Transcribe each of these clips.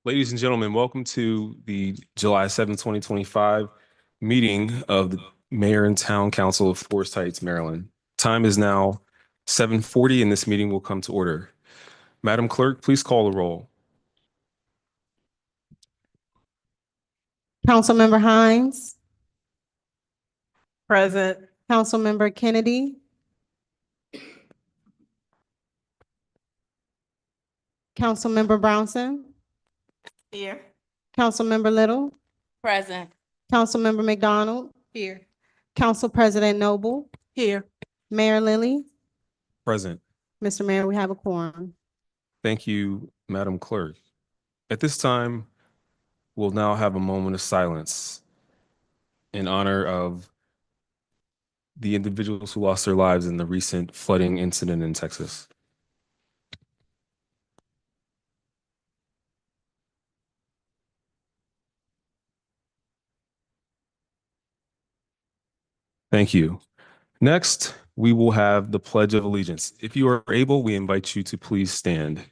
Ladies and gentlemen, welcome to the July 7th, 2025 meeting of the Mayor and Town Council of Forest Heights, Maryland. Time is now 7:40 and this meeting will come to order. Madam Clerk, please call the roll. Councilmember Hines, Present. Councilmember Kennedy, Councilmember Brownson, Here. Councilmember Little, Present. Councilmember McDonald, Here. Council President Noble, Here. Mayor Lilly. Present. Mr. Mayor, we have a quorum. Thank you, Madam Clerk. At this time, we'll now have a moment of silence in honor of the individuals who lost their lives in the recent flooding incident in Texas. Thank you. Next, we will have the Pledge of Allegiance. If you are able, we invite you to please stand.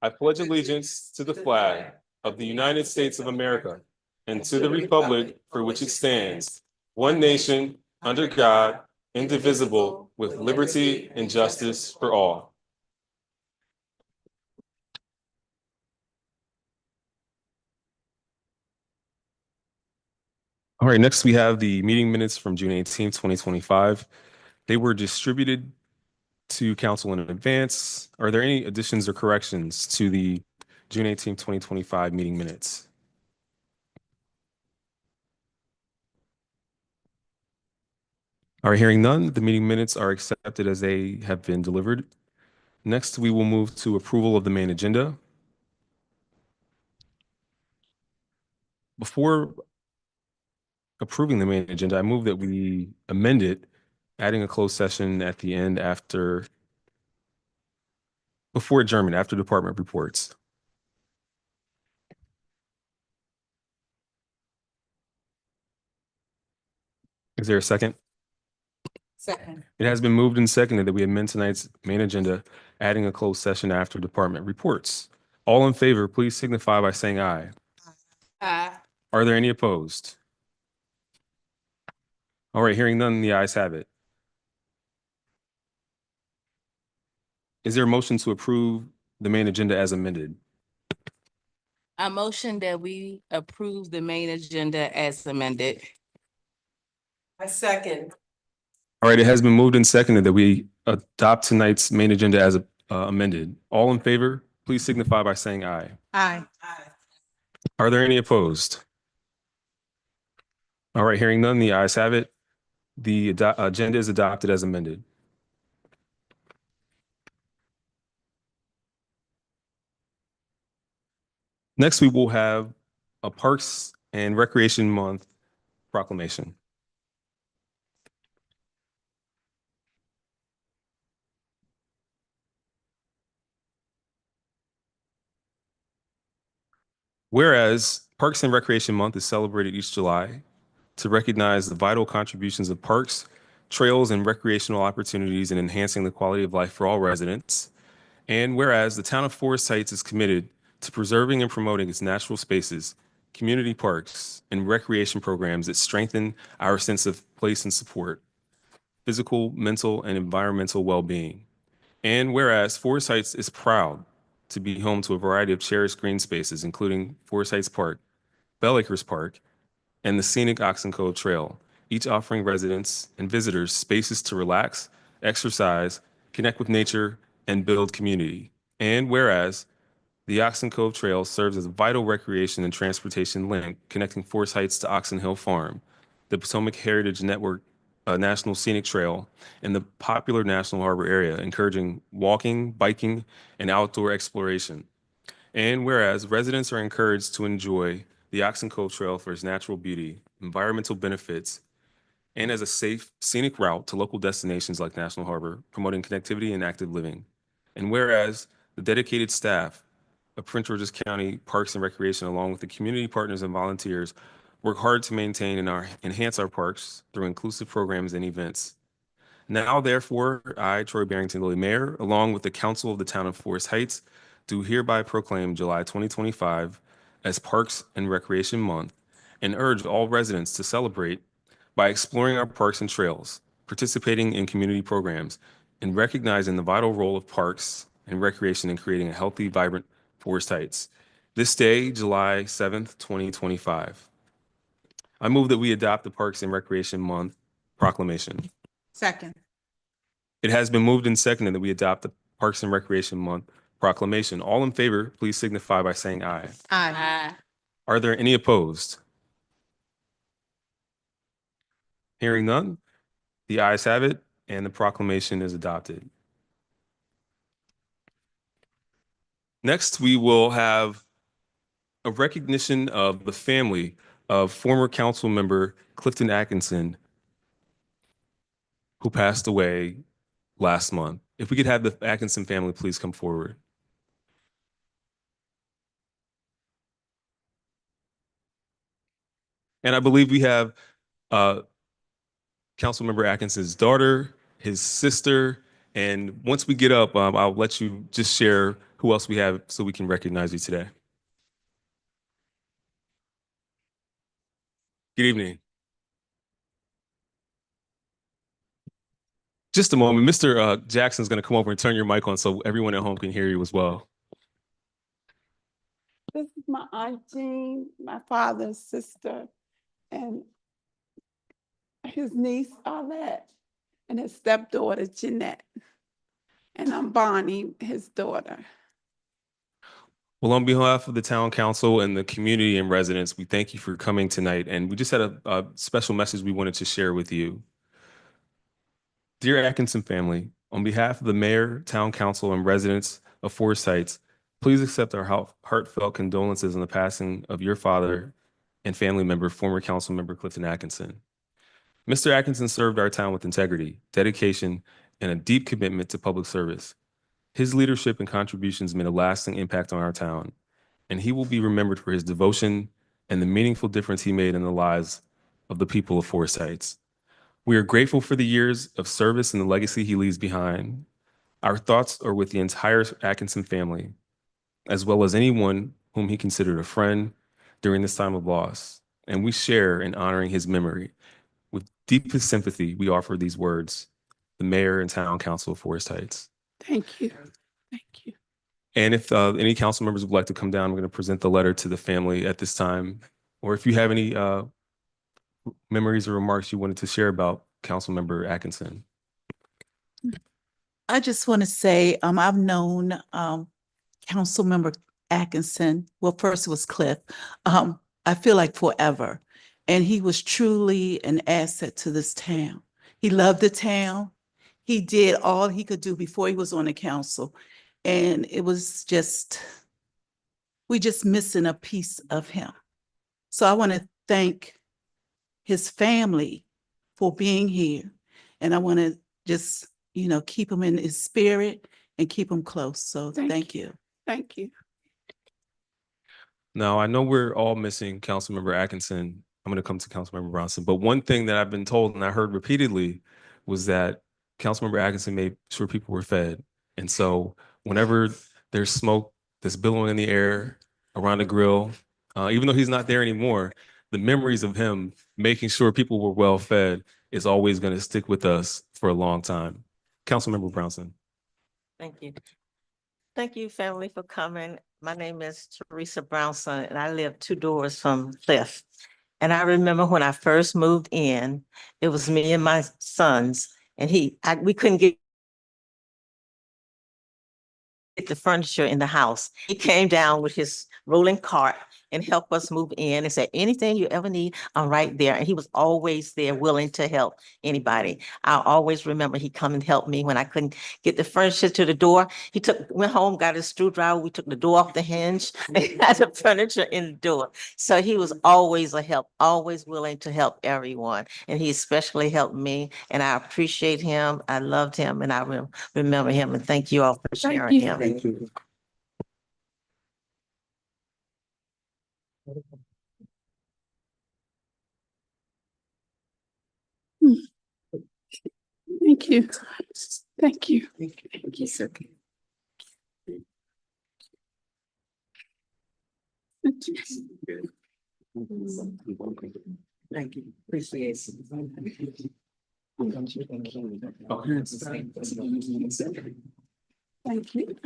I pledge allegiance to the flag of the United States of America and to the republic for which it stands, one nation, under God, indivisible, with liberty and justice for all. All right, next we have the meeting minutes from June 18th, 2025. They were distributed to council in advance. Are there any additions or corrections to the June 18th, 2025 meeting minutes? All right, hearing none, the meeting minutes are accepted as they have been delivered. Next, we will move to approval of the main agenda. Before approving the main agenda, I move that we amend it, adding a closed session at the end before adjournment, after department reports. Is there a second? Second. It has been moved and seconded that we amend tonight's main agenda, adding a closed session after department reports. All in favor, please signify by saying aye. Aye. Are there any opposed? All right, hearing none, the ayes have it. Is there a motion to approve the main agenda as amended? I motion that we approve the main agenda as amended. I second. All right, it has been moved and seconded that we adopt tonight's main agenda as amended. All in favor, please signify by saying aye. Aye. Aye. Are there any opposed? All right, hearing none, the ayes have it. The agenda is adopted as amended. Next, we will have a Parks and Recreation Month proclamation. Whereas Parks and Recreation Month is celebrated each July to recognize the vital contributions of parks, trails, and recreational opportunities in enhancing the quality of life for all residents. And whereas the town of Forest Heights is committed to preserving and promoting its natural spaces, community parks, and recreation programs that strengthen our sense of place and support, physical, mental, and environmental well-being. And whereas Forest Heights is proud to be home to a variety of cherished green spaces, including Forest Heights Park, Bell Acres Park, and the scenic Oxen Cove Trail, each offering residents and visitors spaces to relax, exercise, connect with nature, and build community. And whereas the Oxen Cove Trail serves as a vital recreation and transportation link connecting Forest Heights to Oxen Hill Farm, the Potomac Heritage Network National Scenic Trail, and the popular National Harbor area, encouraging walking, biking, and outdoor exploration. And whereas residents are encouraged to enjoy the Oxen Cove Trail for its natural beauty, environmental benefits, and as a safe, scenic route to local destinations like National Harbor, promoting connectivity and active living. And whereas the dedicated staff of Prince George's County Parks and Recreation, along with the community partners and volunteers, work hard to maintain and enhance our parks through inclusive programs and events. Now, therefore, I, Troy Barrington Lilly, Mayor, along with the Council of the Town of Forest Heights, do hereby proclaim July 2025 as Parks and Recreation Month and urge all residents to celebrate by exploring our parks and trails, participating in community programs, and recognizing the vital role of parks and recreation in creating a healthy, vibrant Forest Heights. This day, July 7th, 2025. I move that we adopt the Parks and Recreation Month proclamation. Second. It has been moved and seconded that we adopt the Parks and Recreation Month proclamation. All in favor, please signify by saying aye. Aye. Aye. Are there any opposed? Hearing none, the ayes have it, and the proclamation is adopted. Next, we will have a recognition of the family of former council member Clifton Atkinson, who passed away last month. If we could have the Atkinson family please come forward. And I believe we have Councilmember Atkinson's daughter, his sister, and once we get up, I'll let you just share who else we have so we can recognize you today. Good evening. Just a moment. Mr. Jackson's going to come over and turn your mic on so everyone at home can hear you as well. This is my Aunt Jean, my father's sister, and his niece Arlette, and his stepdaughter Jeanette. And I'm Bonnie, his daughter. Well, on behalf of the town council and the community and residents, we thank you for coming tonight. And we just had a special message we wanted to share with you. Dear Atkinson family, on behalf of the mayor, town council, and residents of Forest Heights, please accept our heartfelt condolences on the passing of your father and family member, former council member Clifton Atkinson. Mr. Atkinson served our town with integrity, dedication, and a deep commitment to public service. His leadership and contributions made a lasting impact on our town, and he will be remembered for his devotion and the meaningful difference he made in the lives of the people of Forest Heights. We are grateful for the years of service and the legacy he leaves behind. Our thoughts are with the entire Atkinson family, as well as anyone whom he considered a friend during this time of loss, and we share in honoring his memory. With deepest sympathy, we offer these words, the mayor and town council of Forest Heights. Thank you. Thank you. And if any council members would like to come down, I'm going to present the letter to the family at this time. Or if you have any memories or remarks you wanted to share about Councilmember Atkinson. I just want to say, I've known Councilmember Atkinson. Well, first it was Cliff. I feel like forever. And he was truly an asset to this town. He loved the town. He did all he could do before he was on the council. And it was just, we just missing a piece of him. So I want to thank his family for being here. And I want to just, keep him in his spirit and keep him close. So thank you. Thank you. Now, I know we're all missing Councilmember Atkinson. I'm going to come to Councilmember Brownson. But one thing that I've been told and I heard repeatedly was that Councilmember Atkinson made sure people were fed. And so whenever there's smoke that's billowing in the air around the grill, even though he's not there anymore, the memories of him making sure people were well fed is always going to stick with us for a long time. Councilmember Brownson. Thank you. Thank you, family, for coming. My name is Teresa Brownson, and I live 2 doors from Cliff. And I remember when I first moved in, it was me and my sons, and we couldn't get the furniture in the house. He came down with his rolling cart and helped us move in and said, anything you ever need, I'm right there. And he was always there willing to help anybody. I always remember he come and helped me when I couldn't get the furniture to the door. He went home, got his screwdriver. We took the door off the hinge and had the furniture in the door. So he was always a help, always willing to help everyone. And he especially helped me, and I appreciate him. I loved him, and I remember him, and thank you all for sharing him. Thank you. Thank you. Thank you. Thank you, sir. Thank you. Appreciate Thank you.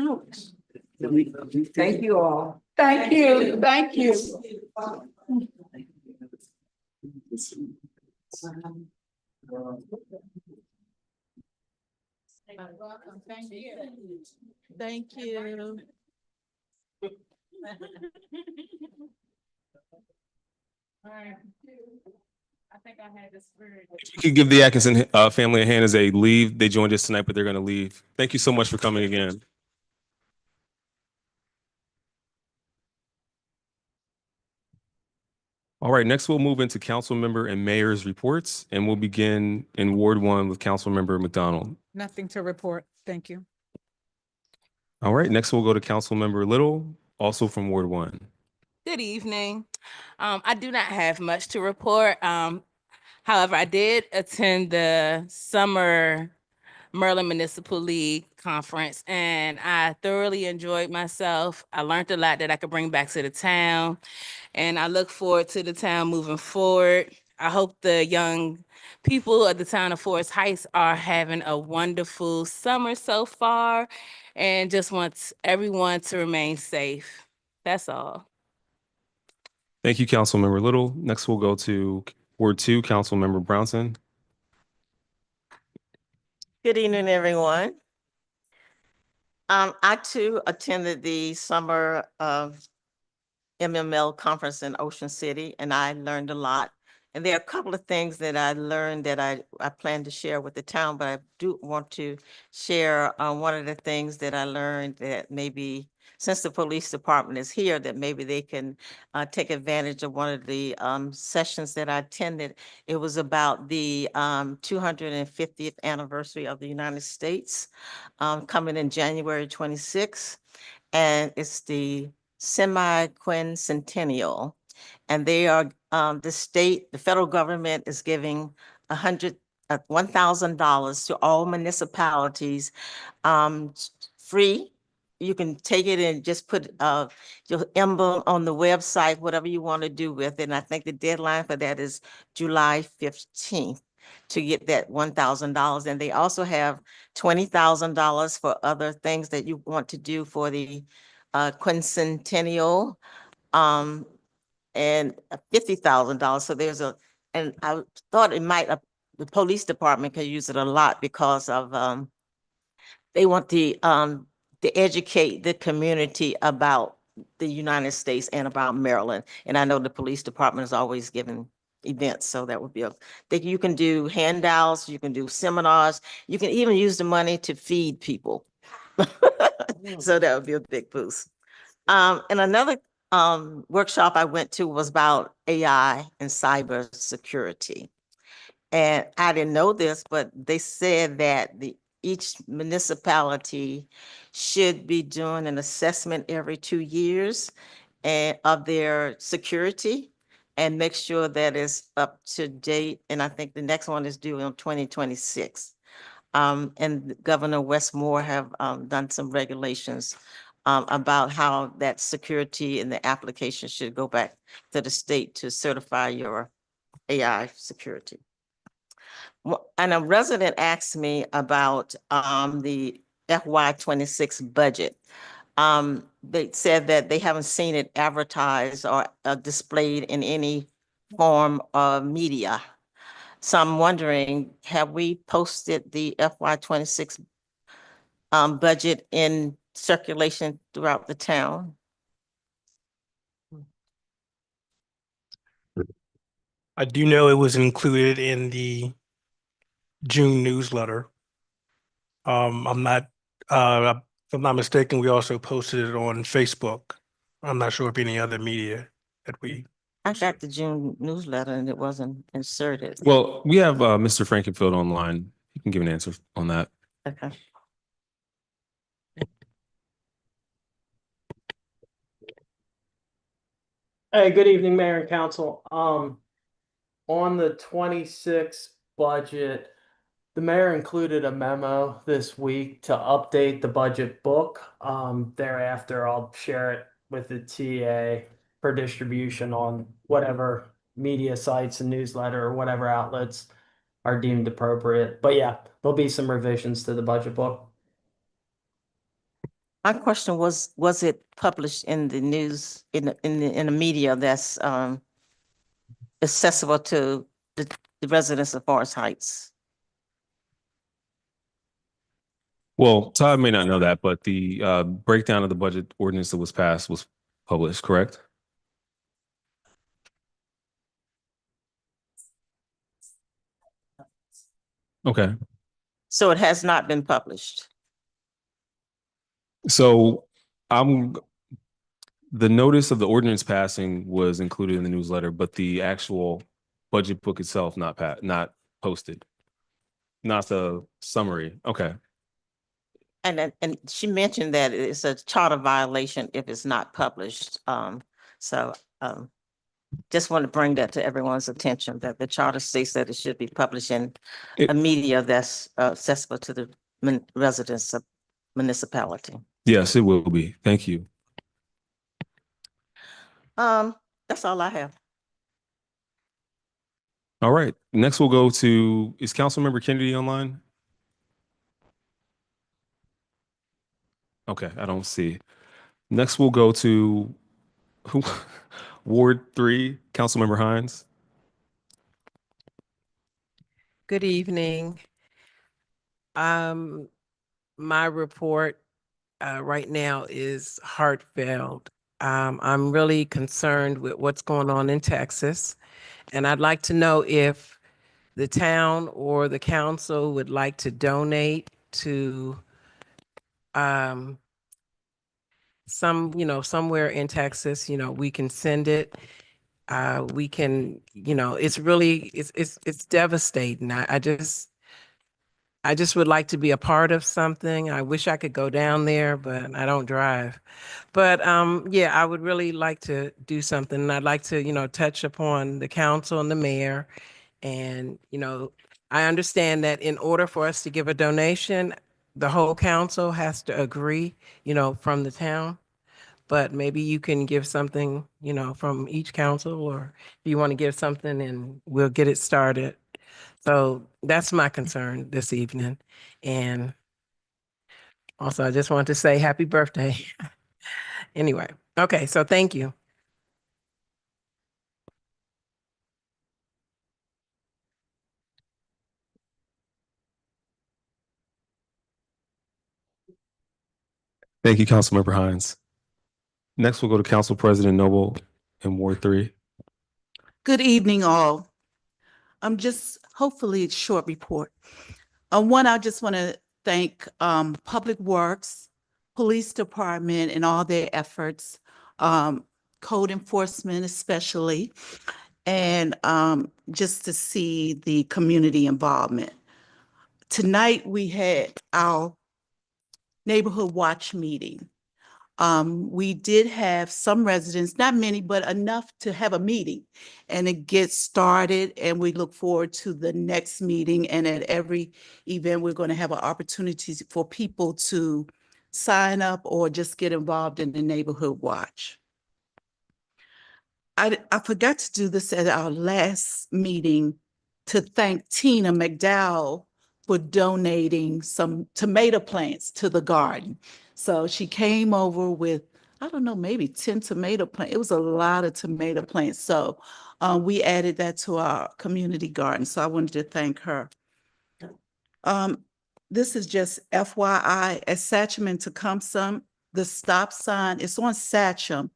Thank you all. Thank you. Thank you. Thank you. If you could give the Atkinson family a hand as they leave. They joined us tonight, but they're going to leave. Thank you so much for coming again. All right, next we'll move into council member and mayor's reports, and we'll begin in Ward 1 with Council Member McDonald. Nothing to report. Thank you. All right, next we'll go to Council Member Little, also from Ward 1. Good evening. I do not have much to report. However, I did attend the summer Maryland Municipal League Conference, and I thoroughly enjoyed myself. I learned a lot that I could bring back to the town, and I look forward to the town moving forward. I hope the young people of the town of Forest Heights are having a wonderful summer so far, and just want everyone to remain safe. That's all. Thank you, Council Member Little. Next we'll go to Ward 2, Council Member Brownson. Good evening, everyone. I too attended the summer MML conference in Ocean City, and I learned a lot. And there are a couple of things that I learned that I plan to share with the town, but I do want to share one of the things that I learned that maybe, since the police department is here, that maybe they can take advantage of one of the sessions that I attended. It was about the 250th anniversary of the United States coming in January 26th. And it's the semi-quincentennial. And they are, the federal government is giving $1,000 to all municipalities, free. You can take it and just put your emblem on the website, whatever you want to do with it. And I think the deadline for that is July 15th to get that $1,000. And they also have $20,000 for other things that you want to do for the quincentennial. And $50,000. So and I thought it might, the police department could use it a lot because of, they want to educate the community about the United States and about Maryland. And I know the police department is always giving events. So that would be you can do handouts, you can do seminars, you can even use the money to feed people. So that would be a big boost. And another workshop I went to was about AI and cyber security. And I didn't know this, but they said that each municipality should be doing an assessment every 2 years of their security and make sure that it's up to date. And I think the next one is due in 2026. And Governor Westmore have done some regulations about how that security and the application should go back to the state to certify your AI security. And a resident asked me about the FY26 budget. They said that they haven't seen it advertised or displayed in any form of media. So I'm wondering, have we posted the FY26 budget in circulation throughout the town? I do know it was included in the June newsletter. If I'm not mistaken, we also posted it on Facebook. I'm not sure if any other media that we. I got the June newsletter and it wasn't inserted. Well, we have Mr. Frankenfield online. He can give an answer on that. Okay. Hey, good evening, Mayor and Council. On the 26 budget, The mayor included a memo this week to update the budget book. Thereafter, I'll share it with the TA for distribution on whatever media sites and newsletter or whatever outlets are deemed appropriate. But yeah, there'll be some revisions to the budget book. My question was it published in the news, in the media that's accessible to the residents of Forest Heights? Well, Todd may not know that, but the breakdown of the budget ordinance that was passed was published, correct? Okay. So it has not been published. So the notice of the ordinance passing was included in the newsletter, but the actual budget book itself not posted. Not the summary. Okay. And she mentioned that it's a charter violation if it's not published. So just want to bring that to everyone's attention, that the charter states that it should be published in a media that's accessible to the residents of municipality. Yes, it will be. Thank you. That's all I have. All right. Next we'll go to, is Councilmember Kennedy online? Okay, I don't see. Next we'll go to Ward 3, Councilmember Hines. Good evening. My report right now is heartfelt. I'm really concerned with what's going on in Texas, and I'd like to know if the town or the council would like to donate to somewhere in Texas. We can send it. We can, it's really, it's devastating. I just would like to be a part of something. I wish I could go down there, but I don't drive. But yeah, I would really like to do something. And I'd like to, touch upon the council and the mayor. And, I understand that in order for us to give a donation, the whole council has to agree, from the town. But maybe you can give something, from each council, or if you want to give something and we'll get it started. So that's my concern this evening. And also, I just want to say happy birthday. Anyway, okay, so thank you. Thank you, Councilmember Hines. Next, we'll go to Council President Noble in Ward 3. Good evening, all. Just hopefully a short report. One, I just want to thank Public Works, Police Department, and all their efforts, code enforcement especially, and just to see the community involvement. Tonight, we had our neighborhood watch meeting. We did have some residents, not many, but enough to have a meeting and it gets started, and we look forward to the next meeting. And at every event, we're going to have an opportunity for people to sign up or just get involved in the neighborhood watch. I forgot to do this at our last meeting to thank Tina McDowell for donating some tomato plants to the garden. So she came over with, I don't know, maybe 10 tomato plants. It was a lot of tomato plants. So we added that to our community garden. So I wanted to thank her. This is just FYI, at Sachem and Tecumseh, the stop sign is on Sachem,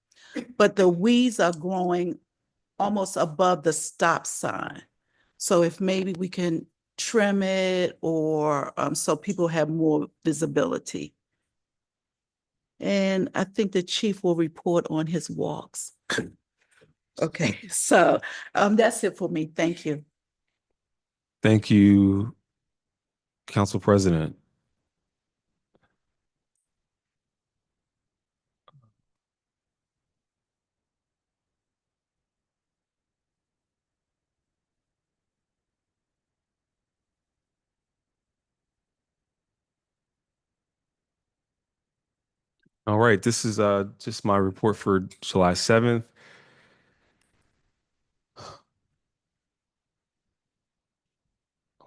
but the weeds are growing almost above the stop sign. So if maybe we can trim it, or so people have more visibility. And I think the chief will report on his walks. Okay, so that's it for me. Thank you. Thank you, Council President. All right, this is just my report for July 7th. I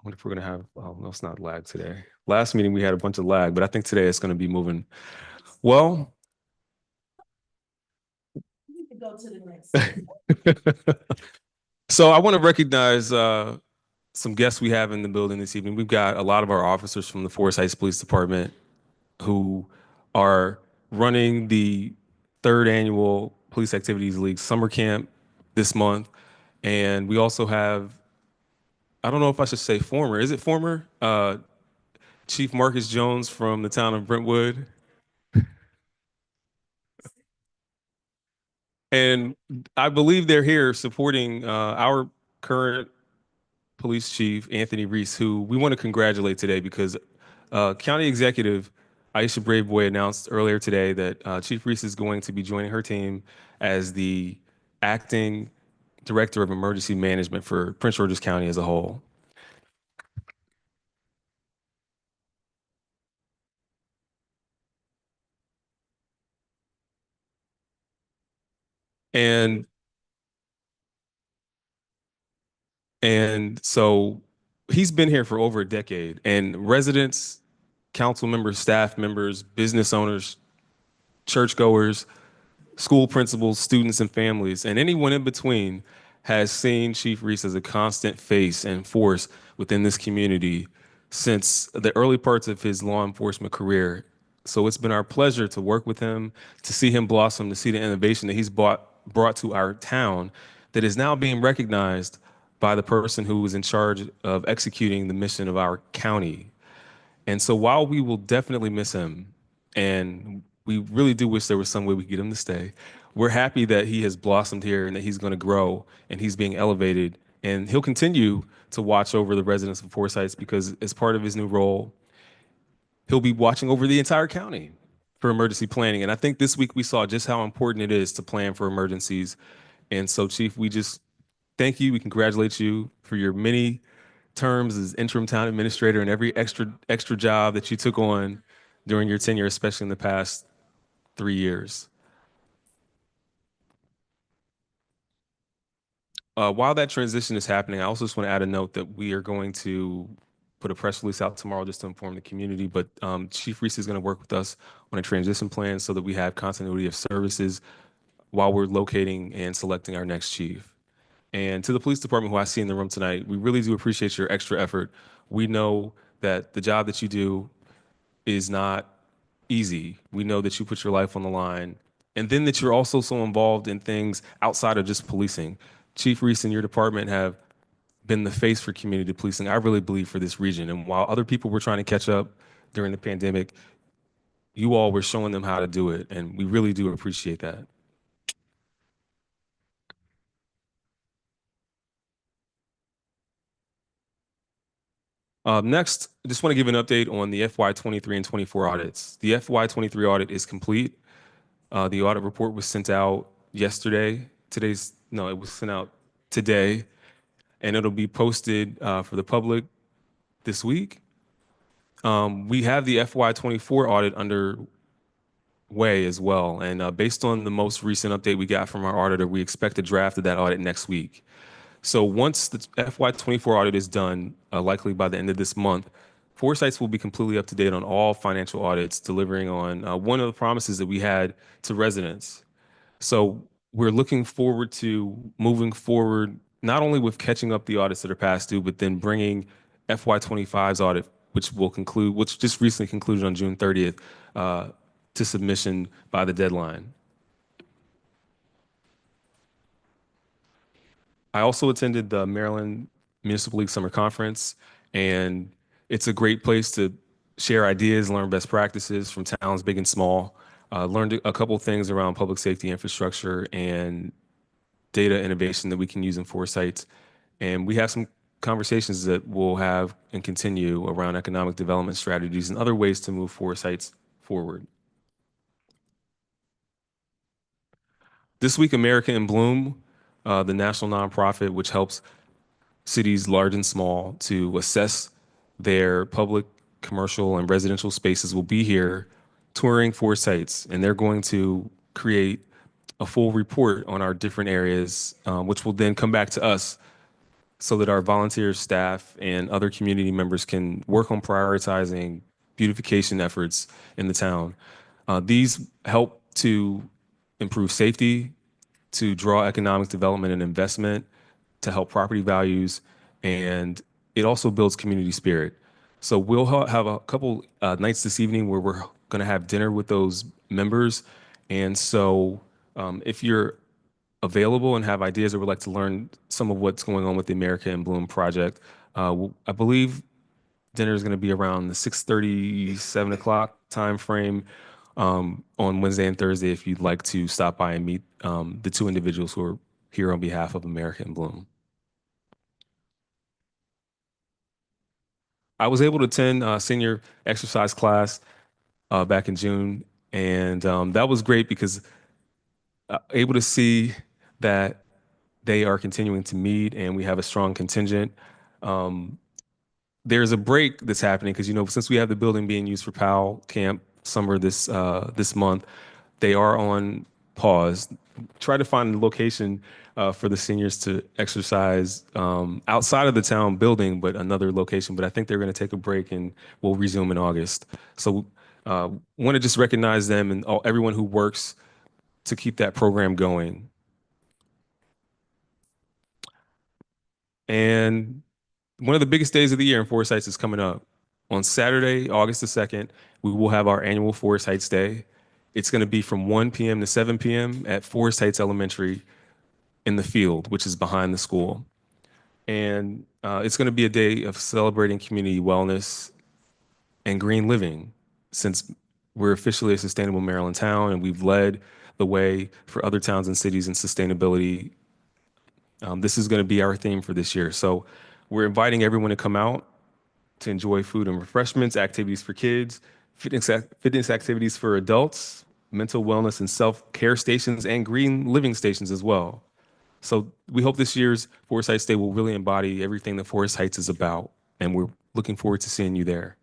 wonder if we're gonna have, oh, no, it's not lag today. Last meeting we had a bunch of lag, but I think today it's gonna be moving. Well, Go to the next. so I want to recognize some guests we have in the building this evening. We've got a lot of our officers from the Forest Heights Police Department who are running the third annual Police Activities League summer camp this month. And we also have, I don't know if I should say former, is it former? Chief Marcus Jones from the town of Brentwood. And I believe they're here supporting our current police chief, Anthony Reese, who we want to congratulate today because County Executive Aisha Braveboy announced earlier today that Chief Reese is going to be joining her team as the acting director of emergency management for Prince George's County as a whole. And so he's been here for over a decade, and residents, council members, staff members, business owners, churchgoers, school principals, students, and families, and anyone in between has seen Chief Reese as a constant face and force within this community since the early parts of his law enforcement career. So it's been our pleasure to work with him, to see him blossom, to see the innovation that he's brought to our town that is now being recognized by the person who is in charge of executing the mission of our county. And so while we will definitely miss him, and we really do wish there was some way we could get him to stay, we're happy that he has blossomed here and that he's going to grow and he's being elevated. And he'll continue to watch over the residents of Forest Heights because as part of his new role, he'll be watching over the entire county for emergency planning. And I think this week we saw just how important it is to plan for emergencies. And so, Chief, we just thank you. We congratulate you for your many terms as interim town administrator and every extra job that you took on during your tenure, especially in the past 3 years. While that transition is happening, I also just want to add a note that we are going to put a press release out tomorrow just to inform the community, but Chief Reese is going to work with us on a transition plan so that we have continuity of services while we're locating and selecting our next chief. And to the police department who I see in the room tonight, we really do appreciate your extra effort. We know that the job that you do is not easy. We know that you put your life on the line, and then that you're also so involved in things outside of just policing. Chief Reese and your department have been the face for community policing, I really believe, for this region. And while other people were trying to catch up during the pandemic, you all were showing them how to do it, and we really do appreciate that. Next, I just want to give an update on the FY23 and 24 audits. The FY23 audit is complete. The audit report was sent out yesterday. It was sent out today, and it'll be posted for the public this week. We have the FY24 audit underway as well, and based on the most recent update we got from our auditor, we expect a draft of that audit next week. So once the FY24 audit is done, likely by the end of this month, Forest Heights will be completely up to date on all financial audits, delivering on one of the promises that we had to residents. So we're looking forward to moving forward, not only with catching up the audits that are past due, but then bringing FY25's audit, which just recently concluded on June 30th, to submission by the deadline. I also attended the Maryland Municipal League Summer Conference, and it's a great place to share ideas, learn best practices from towns big and small. Learned a couple things around public safety infrastructure and data innovation that we can use in Forest Heights. And we have some conversations that we'll have and continue around economic development strategies and other ways to move Forest Heights forward. This week, America in Bloom, the national nonprofit which helps cities large and small to assess their public, commercial, and residential spaces, will be here touring 4 sites, and they're going to create a full report on our different areas, which will then come back to us so that our volunteer staff and other community members can work on prioritizing beautification efforts in the town. These help to improve safety, to draw economic development and investment, to help property values, and it also builds community spirit. So we'll have a couple nights this evening where we're going to have dinner with those members. And so if you're available and have ideas or would like to learn some of what's going on with the America in Bloom project, I believe dinner is going to be around the 6:30, 7 o'clock time frame on Wednesday and Thursday if you'd like to stop by and meet the 2 individuals who are here on behalf of America in Bloom. I was able to attend a senior exercise class back in June, and that was great because able to see that they are continuing to meet and we have a strong contingent. There's a break that's happening because, since we have the building being used for PAL Camp Summer this month, they are on pause. Try to find a location for the seniors to exercise outside of the town building, but another location. But I think they're going to take a break and we'll resume in August. So want to just recognize them and everyone who works to keep that program going. And one of the biggest days of the year in Forest Heights is coming up. On Saturday, August the 2nd, we will have our annual Forest Heights Day. It's going to be from 1 p.m. to 7 p.m. at Forest Heights Elementary in the field, which is behind the school. And it's going to be a day of celebrating community wellness and green living, since we're officially a sustainable Maryland town and we've led the way for other towns and cities in sustainability. This is going to be our theme for this year. So we're inviting everyone to come out to enjoy food and refreshments, activities for kids, fitness activities for adults, mental wellness and self-care stations, and green living stations as well. So we hope this year's Forest Heights Day will really embody everything that Forest Heights is about, and we're looking forward to seeing you there.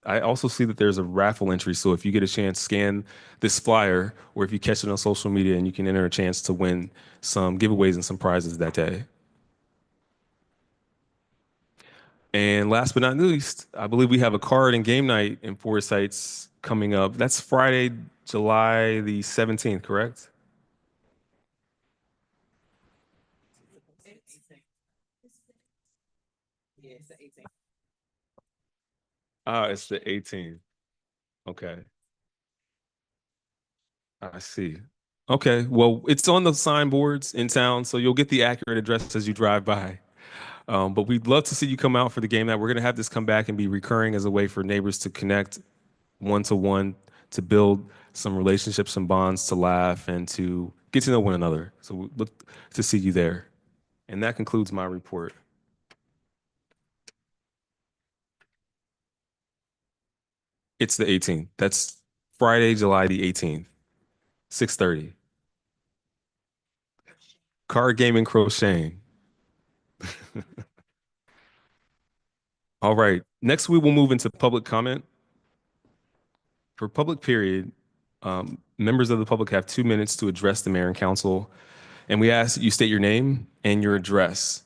I also see that there's a raffle entry, so if you get a chance, scan this flyer, or if you catch it on social media, and you can enter a chance to win some giveaways and some prizes that day. And last but not least, I believe we have a card and game night in Forest Heights coming up. That's Friday, July the 17th, correct? It's the 18th. Okay. I see. Okay, well, it's on the signboards in town, so you'll get the accurate address as you drive by. But we'd love to see you come out for the game night. We're going to have this come back and be recurring as a way for neighbors to connect one-to-one, to build some relationships and bonds, to laugh, and to get to know one another. So we look to see you there. And that concludes my report. It's the 18th. That's Friday, July the 18th, 6:30. Card game and crocheting. All right. Next, we will move into public comment. For public period, members of the public have 2 minutes to address the mayor and council. And we ask that you state your name and your address.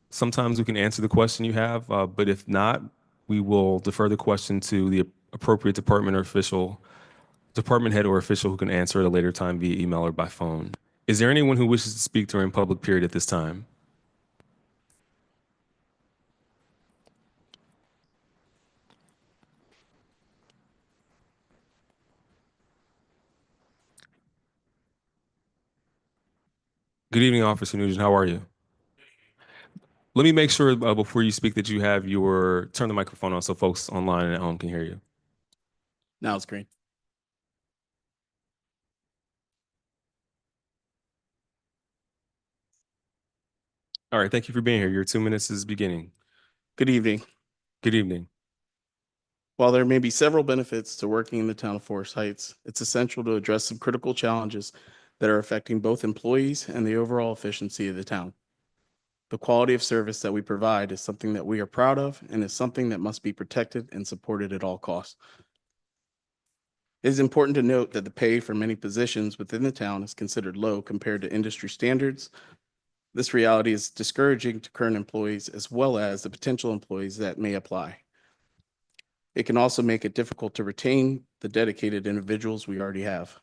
Sometimes we can answer the question you have, but if not, we will defer the question to the appropriate department head or official who can answer at a later time via email or by phone. Is there anyone who wishes to speak during public period at this time? Good evening, Officer Nugent. How are you? Let me make sure before you speak that you have turn the microphone on so folks online and at home can hear you. Now it's green. All right, thank you for being here. Your 2 minutes is beginning. Good evening. Good evening. While there may be several benefits to working in the town of Forest Heights, it's essential to address some critical challenges that are affecting both employees and the overall efficiency of the town. The quality of service that we provide is something that we are proud of and is something that must be protected and supported at all costs. It is important to note that the pay for many positions within the town is considered low compared to industry standards. This reality is discouraging to current employees as well as the potential employees that may apply. It can also make it difficult to retain the dedicated individuals we already have.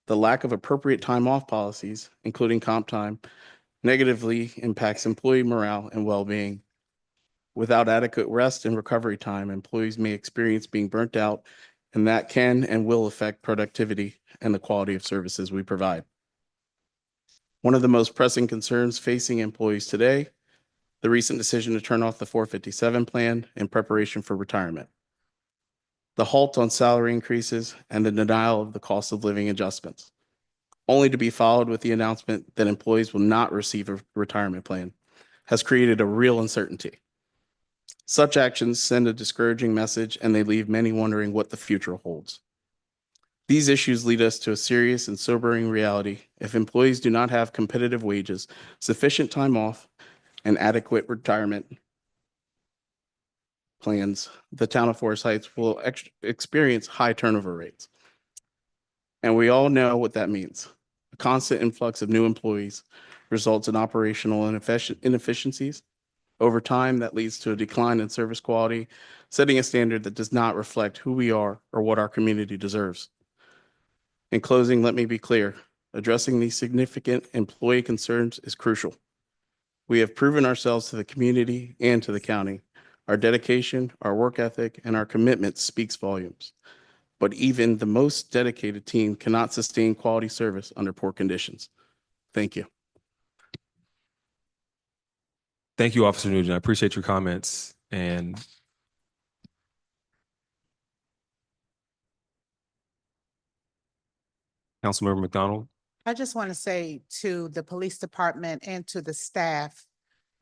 The lack of appropriate time off policies, including comp time, negatively impacts employee morale and well-being. Without adequate rest and recovery time, employees may experience being burnt out, and that can and will affect productivity and the quality of services we provide. One of the most pressing concerns facing employees today, the recent decision to turn off the 457 plan in preparation for retirement, the halt on salary increases, and the denial of the cost of living adjustments, only to be followed with the announcement that employees will not receive a retirement plan, has created a real uncertainty. Such actions send a discouraging message, and they leave many wondering what the future holds. These issues lead us to a serious and sobering reality. If employees do not have competitive wages, sufficient time off, and adequate retirement plans, the town of Forest Heights will experience high turnover rates. And we all know what that means. A constant influx of new employees results in operational inefficiencies. Over time, that leads to a decline in service quality, setting a standard that does not reflect who we are or what our community deserves. In closing, let me be clear. Addressing these significant employee concerns is crucial. We have proven ourselves to the community and to the county. Our dedication, our work ethic, and our commitment speaks volumes. But even the most dedicated team cannot sustain quality service under poor conditions. Thank you. Thank you, Officer Nugent. I appreciate your comments. And Councilmember McDonald. I just want to say to the police department and to the staff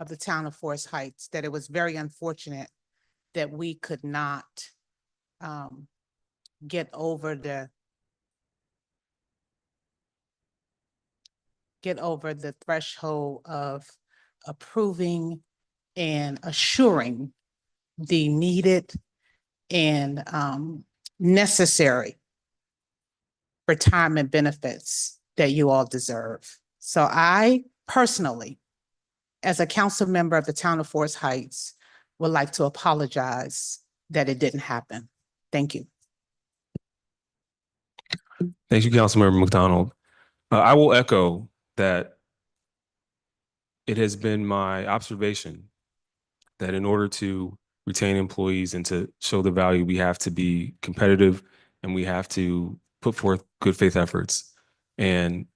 of the town of Forest Heights that it was very unfortunate that we could not get over the threshold of approving and assuring the needed and necessary retirement benefits that you all deserve. So I personally, as a council member of the town of Forest Heights, would like to apologize that it didn't happen. Thank you. Thank you, Councilmember McDonald. I will echo that it has been my observation that in order to retain employees and to show the value, we have to be competitive and we have to put forth good faith efforts. And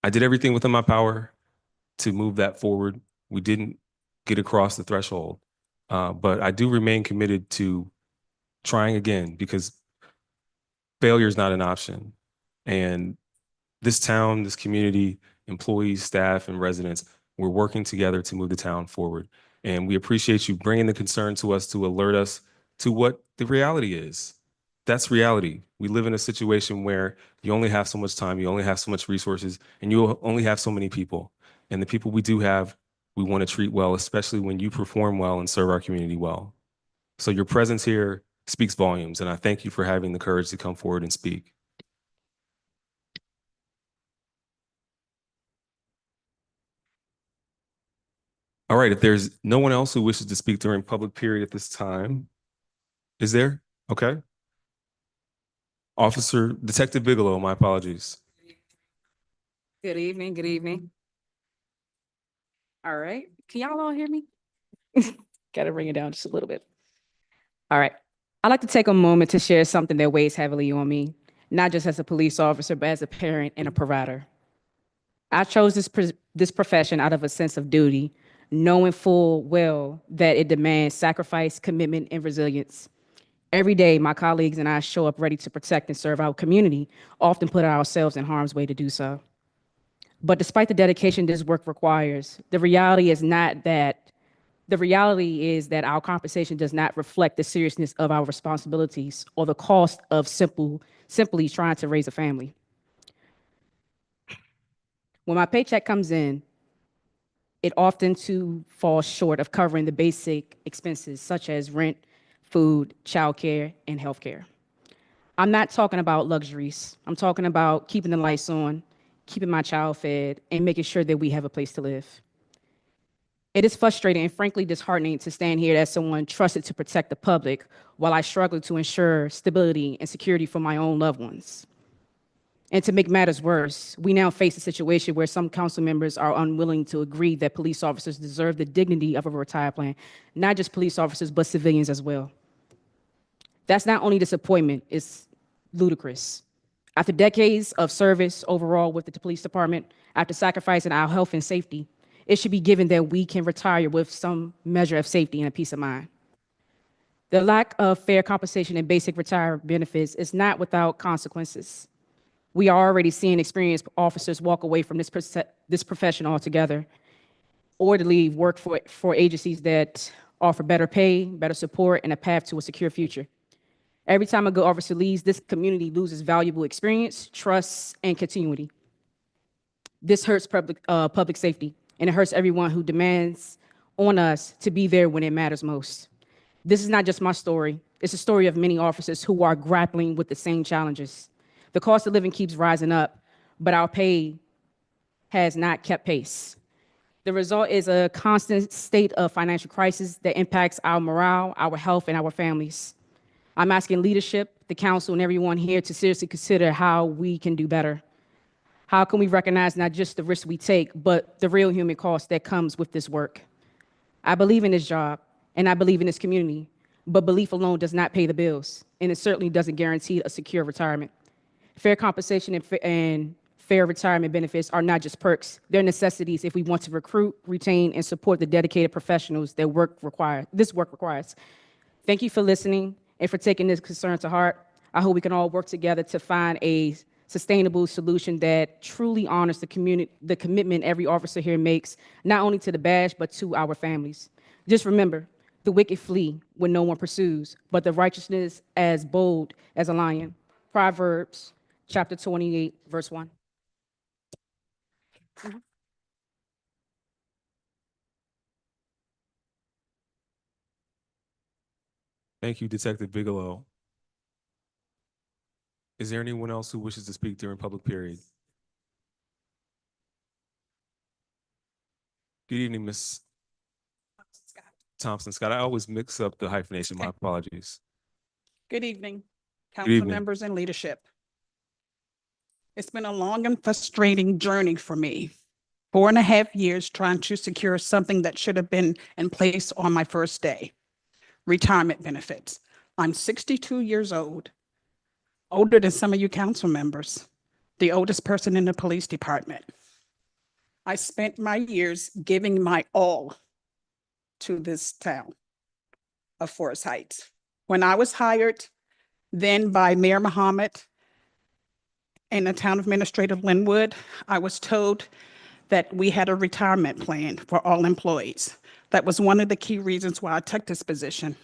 I did everything within my power to move that forward. We didn't get across the threshold, but I do remain committed to trying again because failure is not an option. And this town, this community, employees, staff, and residents, we're working together to move the town forward. And we appreciate you bringing the concern to us to alert us to what the reality is. That's reality. We live in a situation where you only have so much time, you only have so much resources, and you only have so many people. And the people we do have, we want to treat well, especially when you perform well and serve our community well. So your presence here speaks volumes, and I thank you for having the courage to come forward and speak. All right, if there's no one else who wishes to speak during public period at this time, is there? Okay. Detective Bigelow, my apologies. Good evening, good evening. All right, can y'all all hear me? Gotta bring it down just a little bit. All right, I'd like to take a moment to share something that weighs heavily on me, not just as a police officer, but as a parent and a provider. I chose this profession out of a sense of duty, knowing full well that it demands sacrifice, commitment, and resilience. Every day, my colleagues and I show up ready to protect and serve our community, often put ourselves in harm's way to do so. But despite the dedication this work requires, the reality is that our compensation does not reflect the seriousness of our responsibilities or the cost of simply trying to raise a family. When my paycheck comes in, it often too falls short of covering the basic expenses such as rent, food, childcare, and healthcare. I'm not talking about luxuries. I'm talking about keeping the lights on, keeping my child fed, and making sure that we have a place to live. It is frustrating and frankly disheartening to stand here as someone trusted to protect the public while I struggle to ensure stability and security for my own loved ones. And to make matters worse, we now face a situation where some council members are unwilling to agree that police officers deserve the dignity of a retire plan, not just police officers, but civilians as well. That's not only disappointment, it's ludicrous. After decades of service overall with the police department, after sacrificing our health and safety, it should be given that we can retire with some measure of safety and a peace of mind. The lack of fair compensation and basic retirement benefits is not without consequences. We are already seeing experienced officers walk away from this profession altogether, or to leave work for agencies that offer better pay, better support, and a path to a secure future. Every time a good officer leaves, this community loses valuable experience, trust, and continuity. This hurts public safety, and it hurts everyone who demands on us to be there when it matters most. This is not just my story. It's a story of many officers who are grappling with the same challenges. The cost of living keeps rising up, but our pay has not kept pace. The result is a constant state of financial crisis that impacts our morale, our health, and our families. I'm asking leadership, the council, and everyone here to seriously consider how we can do better. How can we recognize not just the risks we take, but the real human cost that comes with this work? I believe in this job, and I believe in this community, but belief alone does not pay the bills, and it certainly doesn't guarantee a secure retirement. Fair compensation and fair retirement benefits are not just perks, they're necessities if we want to recruit, retain, and support the dedicated professionals that this work requires. Thank you for listening and for taking this concern to heart. I hope we can all work together to find a sustainable solution that truly honors the commitment every officer here makes, not only to the badge, but to our families. Just remember, the wicked flee when no one pursues, but the righteousness as bold as a lion. Proverbs chapter 28, verse 1. Thank you, Detective Bigelow. Is there anyone else who wishes to speak during public period? Good evening, Ms. Thompson Scott. I always mix up the hyphenation. My apologies. Good evening, Good council evening. members and leadership. It's been a long and frustrating journey for me. 4.5 years trying to secure something that should have been in place on my first day. Retirement benefits. I'm 62 years old, older than some of you council members, the oldest person in the police department. I spent my years giving my all to this town of Forest Heights. When I was hired then by Mayor Muhammad and the town administrator Linwood, I was told that we had a retirement plan for all employees. That was one of the key reasons why I took this position.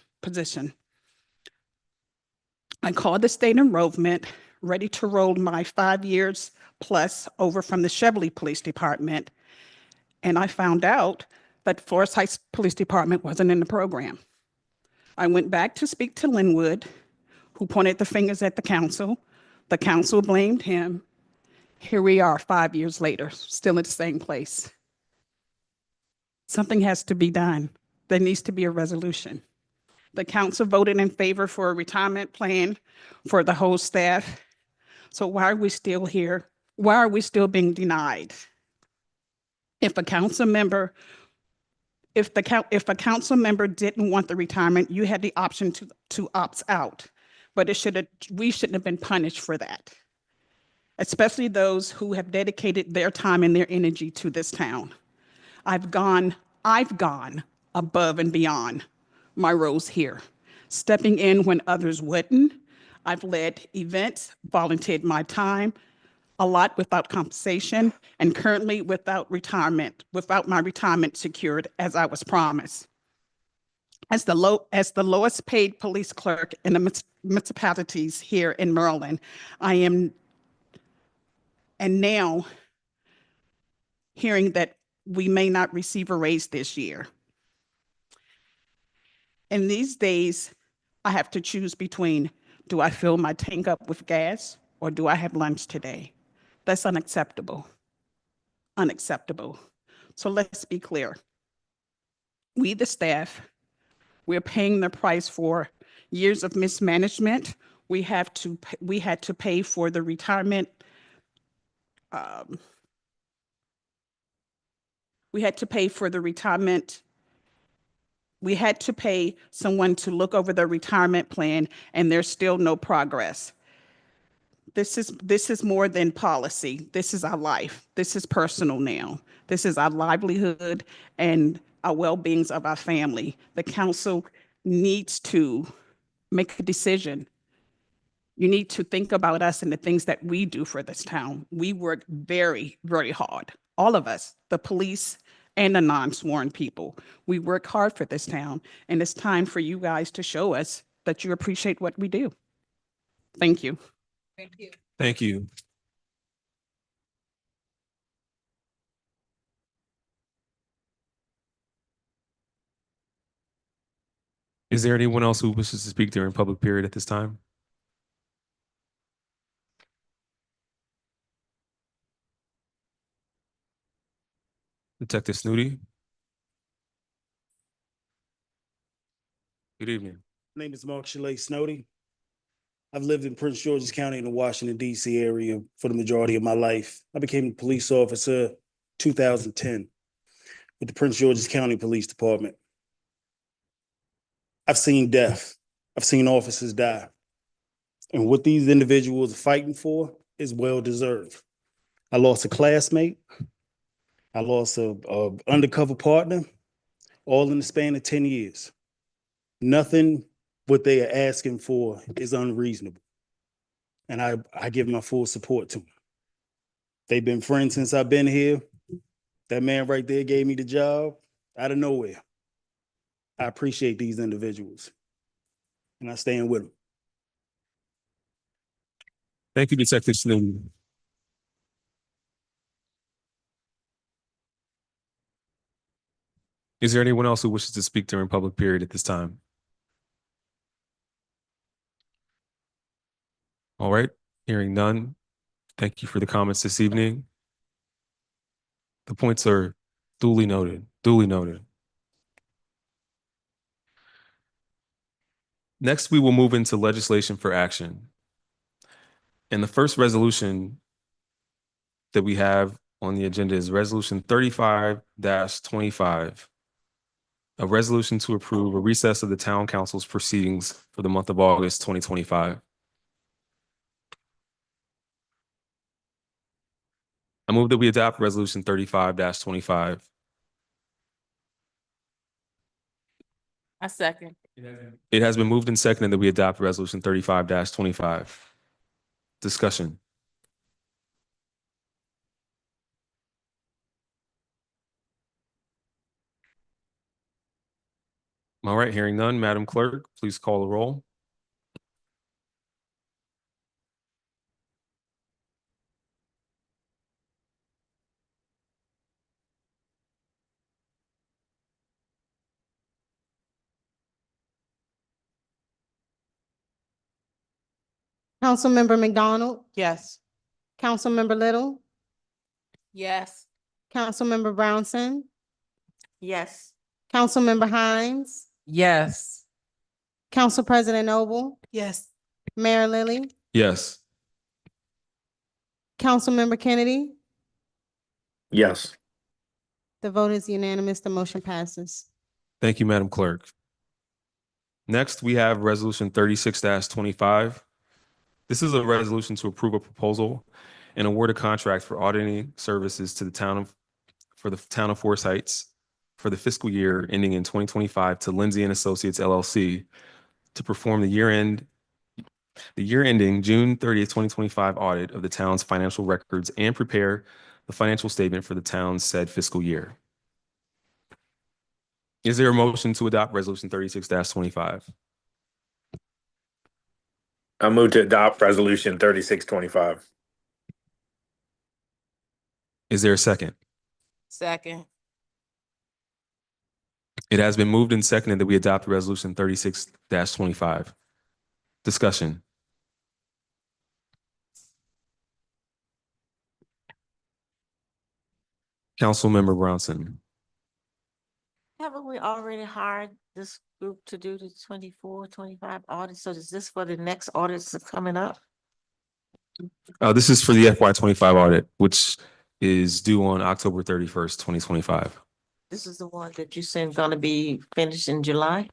I called the state enrollment, ready to roll my 5 years plus over from the Cheverly Police Department, and I found out that Forest Heights Police Department wasn't in the program. I went back to speak to Linwood, who pointed the fingers at the council. The council blamed him. Here we are 5 years later, still in the same place. Something has to be done. There needs to be a resolution. The council voted in favor for a retirement plan for the whole staff. So why are we still here? Why are we still being denied? If a council member didn't want the retirement, you had the option to opt out, but we shouldn't have been punished for that, especially those who have dedicated their time and their energy to this town. I've gone above and beyond my roles here, stepping in when others wouldn't. I've led events, volunteered my time, a lot without compensation, and currently without my retirement secured as I was promised. As the lowest paid police clerk in the municipalities here in Maryland, I am, and now hearing that we may not receive a raise this year. In these days, I have to choose between Do I fill my tank up with gas or do I have lunch today? That's unacceptable. Unacceptable. So let's be clear. We, the staff, we're paying the price for years of mismanagement. We had to pay for the retirement. We had to pay for the retirement. We had to pay someone to look over the retirement plan, and there's still no progress. This is more than policy. This is our life. This is personal now. This is our livelihood and our well-beings of our family. The council needs to make a decision. You need to think about us and the things that we do for this town. We work very, very hard. All of us, the police and the non-sworn people. We work hard for this town, and it's time for you guys to show us that you appreciate what we do. Thank you. Thank you. Thank you. Is there anyone else who wishes to speak during public period at this time? Detective Snooty? Good evening. My name is Mark Shalay Snowdy. I've lived in Prince George's County in the Washington, D.C. area for the majority of my life. I became a police officer 2010 with the Prince George's County Police Department. I've seen death. I've seen officers die. And what these individuals are fighting for is well-deserved. I lost a classmate. I lost a undercover partner, all in the span of 10 years. Nothing what they are asking for is unreasonable. And I give my full support to them. They've been friends since I've been here. That man right there gave me the job out of nowhere. I appreciate these individuals, and I stand with them. Thank you, Detective Snooty. Is there anyone else who wishes to speak during public period at this time? All right, hearing none. Thank you for the comments this evening. The points are duly noted, duly noted. Next, we will move into legislation for action. And the first resolution that we have on the agenda is Resolution 35-25, a resolution to approve a recess of the Town Council's proceedings for the month of August 2025. I move that we adopt Resolution 35-25. I second. It has been moved and seconded that we adopt Resolution 35-25. Discussion. All right, hearing none, Madam Clerk, please call the roll. Councilmember McDonald, Yes. Councilmember Little, Yes. Councilmember Brownson, Yes. Councilmember Hines, Yes. Council President Noble, Yes. Mayor Lily, Yes. Councilmember Kennedy. Yes. The vote is unanimous. The motion passes. Thank you, Madam Clerk. Next, we have Resolution 36-25. This is a resolution to approve a proposal and award a contract for auditing services to the town of Forest Heights for the fiscal year ending in 2025 to Lindsay and Associates LLC to perform the year ending June 30th, 2025 audit of the town's financial records and prepare the financial statement for the town's said fiscal year. Is there a motion to adopt Resolution 36-25? I move to adopt Resolution 3625. Is there a second? Second. It has been moved and seconded that we adopt Resolution 36-25. Discussion. Councilmember Brownson. Haven't we already hired this group to do the 24, 25 audits? So is this for the next audits that's coming up? This is for the FY25 audit, which is due on October 31st, 2025. This is the one that you said gonna be finished in July?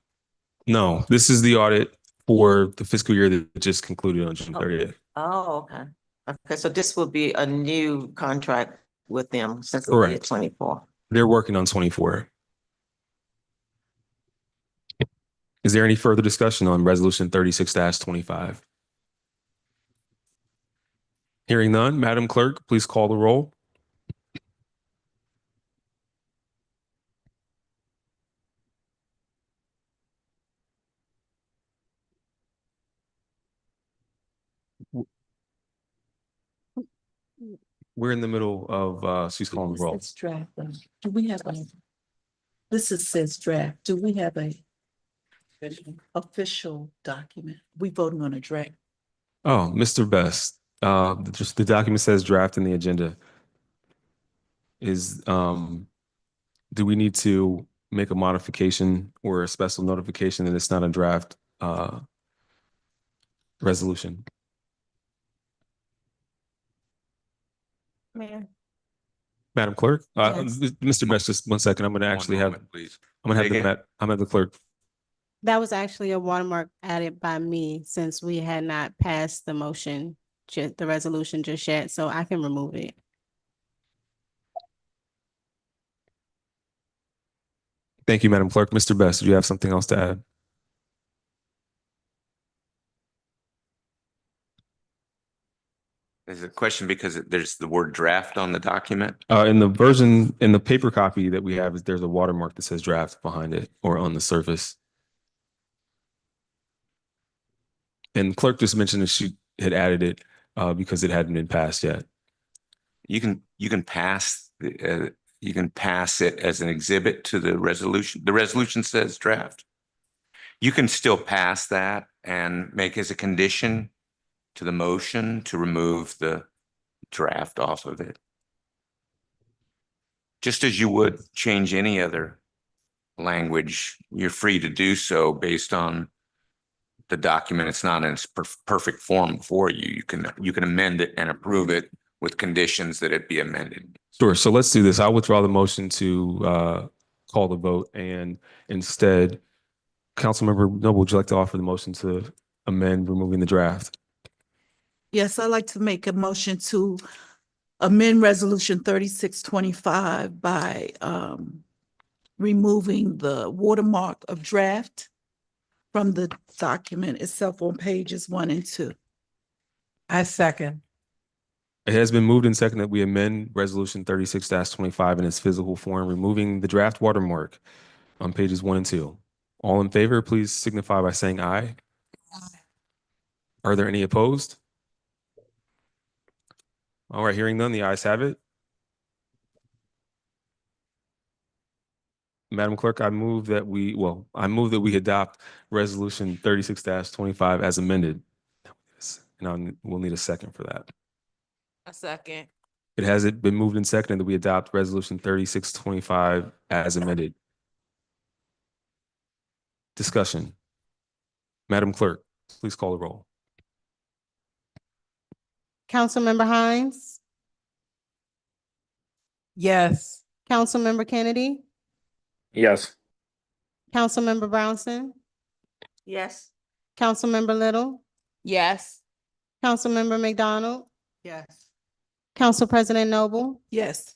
No, this is the audit for the fiscal year that just concluded on June 30th. Oh, okay. Okay, so this will be a new contract with them since we did Correct. 24. They're working on 24. Is there any further discussion on resolution 36-25? Hearing none, Madam Clerk, please call the roll. We're in the middle of, she's calling the roll. It's draft. Do we have a, this is says draft. Do we have a official document? We voting on a draft. Oh, Mr. Best, just the document says draft in the agenda. Is, do we need to make a modification or a special notification that it's not a draft, resolution? Mayor. Madam Clerk, Yes. Mr. Best, just 1 second. I'm going to actually have, Please. I'm going to have Take it. I'm at the clerk. That was actually a watermark added by me since we had not passed the motion, the resolution just yet, so I can remove it. Thank you, Madam Clerk. Mr. Best, do you have something else to add? There's a question because there's the word draft on the document. In the version, in the paper copy that we have, there's a watermark that says draft behind it or on the surface. And clerk just mentioned that she had added it because it hadn't been passed yet. You can pass it as an exhibit to the resolution. The resolution says draft. You can still pass that and make as a condition to the motion to remove the draft off of it. Just as you would change any other language, you're free to do so based on the document. It's not in its perfect form for you. You can amend it and approve it with conditions that it be amended. Sure. So let's do this. I'll withdraw the motion to call the vote, and instead, Councilmember Noble, would you like to offer the motion to amend removing the draft? Yes, I'd like to make a motion to amend resolution 3625 by removing the watermark of draft from the document itself on pages 1 and 2. I second. It has been moved and seconded that we amend resolution 36-25 in its physical form, removing the draft watermark on pages 1 and 2. All in favor, please signify by saying aye. Are there any opposed? All right, hearing none, the ayes have it. Madam Clerk, I move that we adopt resolution 36-25 as amended. And we'll need a second for that. A second. It has been moved and seconded that we adopt resolution 3625 as amended. Discussion. Madam Clerk, please call the roll. Councilmember Hines, Yes. Councilmember Kennedy, Yes. Councilmember Brownson, Yes. Councilmember Little, Yes. Councilmember McDonald, Yes. Council President Noble, Yes.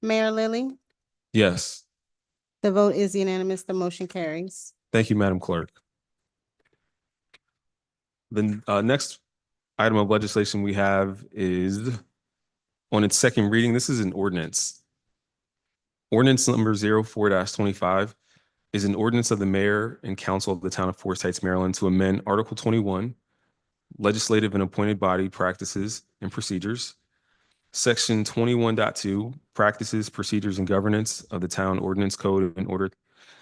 Mayor Lilly. Yes. The vote is unanimous. The motion carries. Thank you, Madam Clerk. The next item of legislation we have is on its second reading. This is an ordinance. Ordinance number 04-25 is an ordinance of the mayor and council of the town of Forest Heights, Maryland, to amend Article 21, legislative and appointed body practices and procedures, Section 21.2, practices, procedures, and governance of the town ordinance code in order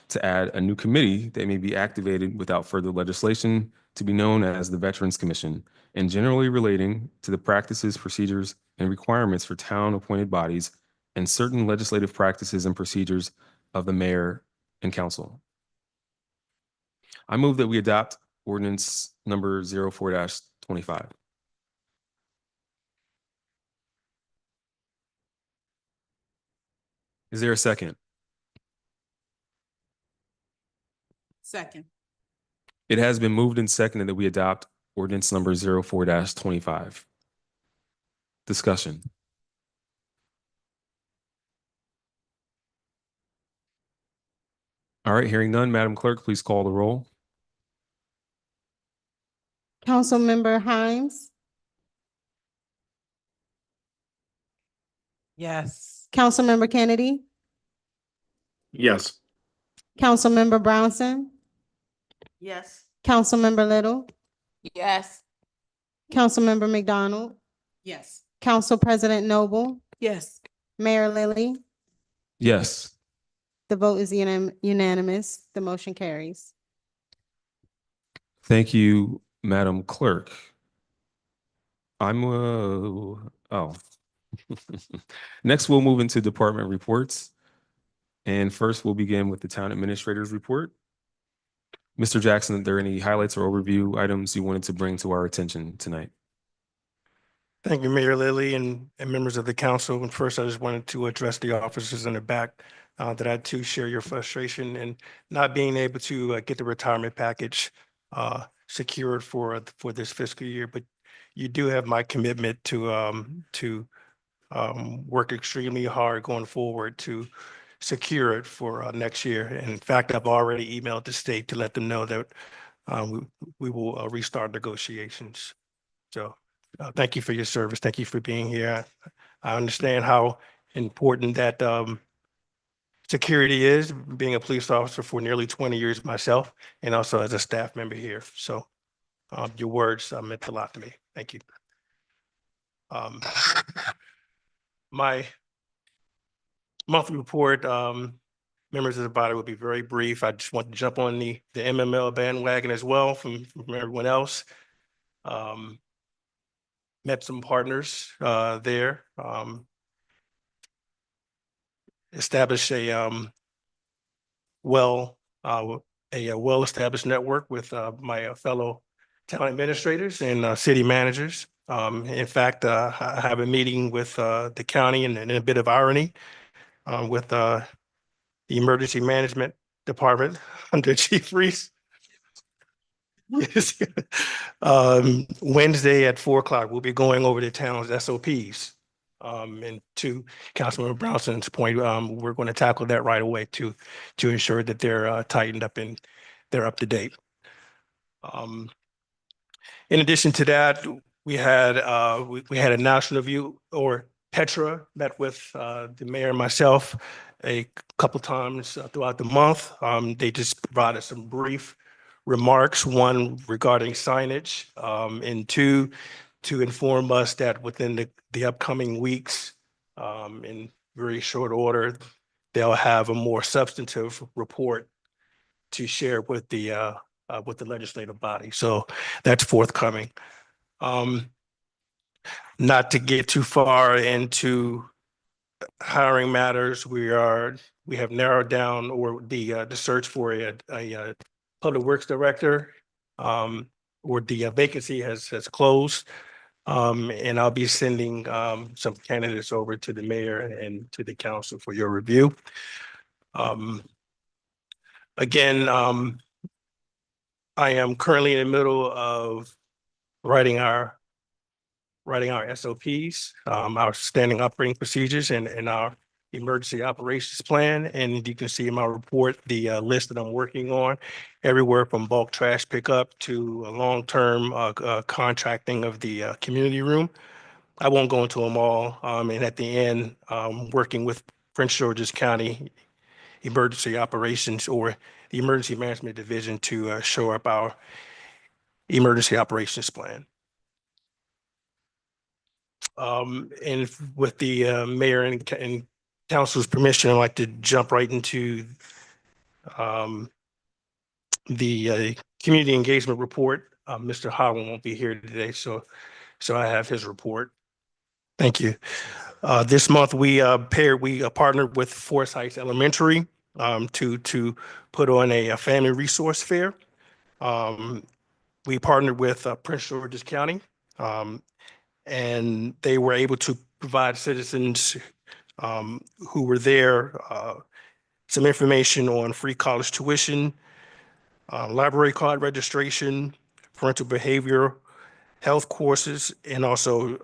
to add a new committee that may be activated without further legislation to be known as the Veterans Commission, and generally relating to the practices, procedures, and requirements for town appointed bodies and certain legislative practices and procedures of the mayor and council. I move that we adopt ordinance number 04-25. Is there a second? Second. It has been moved and seconded that we adopt ordinance number 04-25. Discussion. All right, hearing none, Madam Clerk, please call the roll. Councilmember Hines, Yes. Councilmember Kennedy, Yes. Councilmember Brownson, Yes. Councilmember Little, Yes. Councilmember McDonald, Yes. Council President Noble, Yes. Mayor Lily. Yes. The vote is unanimous. The motion carries. Thank you, Madam Clerk. Next, we'll move into department reports. And first, we'll begin with the town administrator's report. Mr. Jackson, are there any highlights or overview items you wanted to bring to our attention tonight? Thank you, Mayor Lilly and members of the council. And first, I just wanted to address the officers in the back that I too share your frustration in not being able to get the retirement package secured for this fiscal year. But you do have my commitment to work extremely hard going forward to secure it for next year. And in fact, I've already emailed the state to let them know that we will restart negotiations. So thank you for your service. Thank you for being here. I understand how important that security is, being a police officer for nearly 20 years myself, and also as a staff member here. So your words meant a lot to me. Thank you. My monthly report, members of the body, will be very brief. I just want to jump on the MML bandwagon as well from everyone else. Met some partners there. Established a well-established network with my fellow town administrators and city managers. In fact, I have a meeting with the county, and in a bit of irony, with the emergency management department under Chief Reese. Yes. Wednesday at 4:00, we'll be going over the town's SOPs. And to Councilmember Brownson's point, we're going to tackle that right away to ensure that they're tightened up and they're up to date. In addition to that, we had a national view, or Petra met with the mayor and myself a couple times throughout the month. They just provided some brief remarks, one regarding signage, and two, to inform us that within the upcoming weeks, in very short order, they'll have a more substantive report to share with the legislative body. So that's forthcoming. Not to get too far into hiring matters, we have narrowed down the search for a public works director, or the vacancy has closed. And I'll be sending some candidates over to the mayor and to the council for your review. Again, I am currently in the middle of writing our SOPs, our standing operating procedures, and our emergency operations plan. And you can see in my report the list that I'm working on, everywhere from bulk trash pickup to long-term contracting of the community room. I won't go into them all. And at the end, working with Prince George's County Emergency Operations, or the Emergency Management Division, to show up our emergency operations plan. And with the mayor and council's permission, I'd like to jump right into the community engagement report. Mr. Howland won't be here today, so I have his report. Thank you. This month, we partnered with Forest Heights Elementary to put on a family resource fair. We partnered with Prince George's County, and they were able to provide citizens who were there some information on free college tuition, library card registration, parental behavior, health courses, and also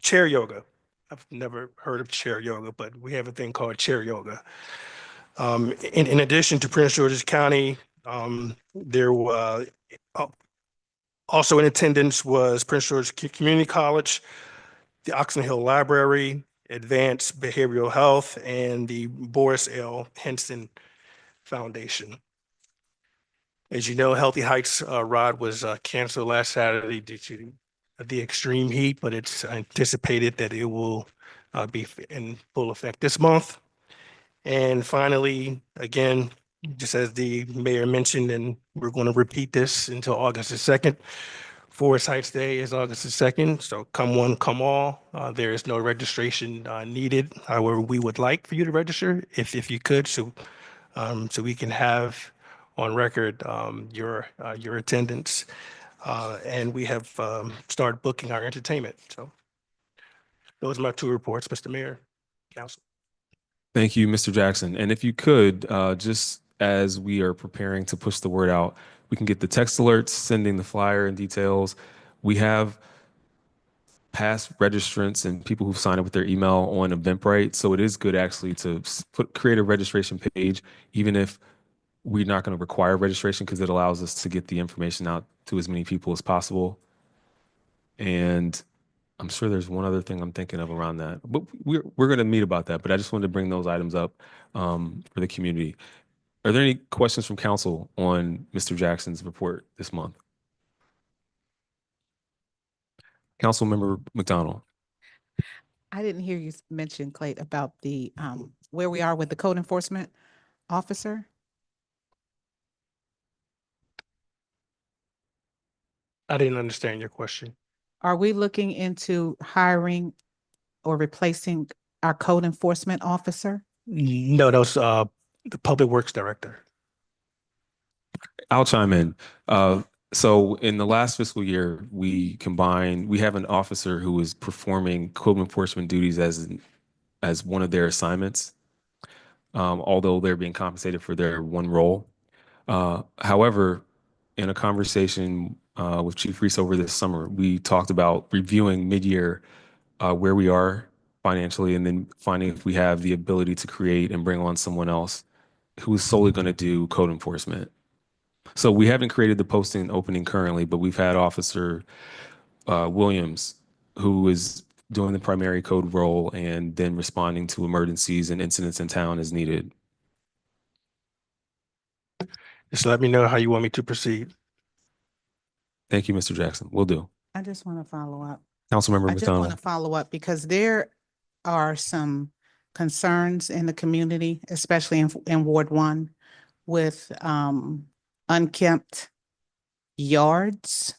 chair yoga. I've never heard of chair yoga, but we have a thing called chair yoga. In addition to Prince George's County, there were also in attendance was Prince George's Community College, the Oxon Hill Library, Advanced Behavioral Health, and the Boris L. Henson Foundation. As you know, Healthy Heights Ride was canceled last Saturday due to the extreme heat, but it's anticipated that it will be in full effect this month. And finally, again, just as the mayor mentioned, and we're going to repeat this until August the 2nd, Forest Heights Day is August the 2nd, so come one, come all. There is no registration needed. However, we would like for you to register if you could, so we can have on record your attendance. And we have started booking our entertainment. So those are my 2 reports, Mr. Mayor, Council. Thank you, Mr. Jackson. And if you could, just as we are preparing to push the word out, we can get the text alerts, sending the flyer and details. We have past registrants and people who've signed up with their email on Eventbrite. So it is good actually to create a registration page, even if we're not going to require registration, because it allows us to get the information out to as many people as possible. And I'm sure there's one other thing I'm thinking of around that, but we're going to meet about that. But I just wanted to bring those items up for the community. Are there any questions from council on Mr. Jackson's report this month? Councilmember McDonald. I didn't hear you mention, Clayton, about the, where we are with the code enforcement officer. I didn't understand your question. Are we looking into hiring or replacing our code enforcement officer? No, that was the Public Works Director. I'll chime in. So in the last fiscal year, we have an officer who is performing code enforcement duties as one of their assignments, although they're being compensated for their one role. However, in a conversation with Chief Reese over this summer, we talked about reviewing mid-year where we are financially, and then finding if we have the ability to create and bring on someone else who is solely going to do code enforcement. So we haven't created the posting opening currently, but we've had Officer Williams, who is doing the primary code role and then responding to emergencies and incidents in town as needed. Just let me know how you want me to proceed. Thank you, Mr. Jackson. Will do. I just want to follow up. Councilmember I just want McDonald. to follow up because there are some concerns in the community, especially in Ward 1, with unkempt yards.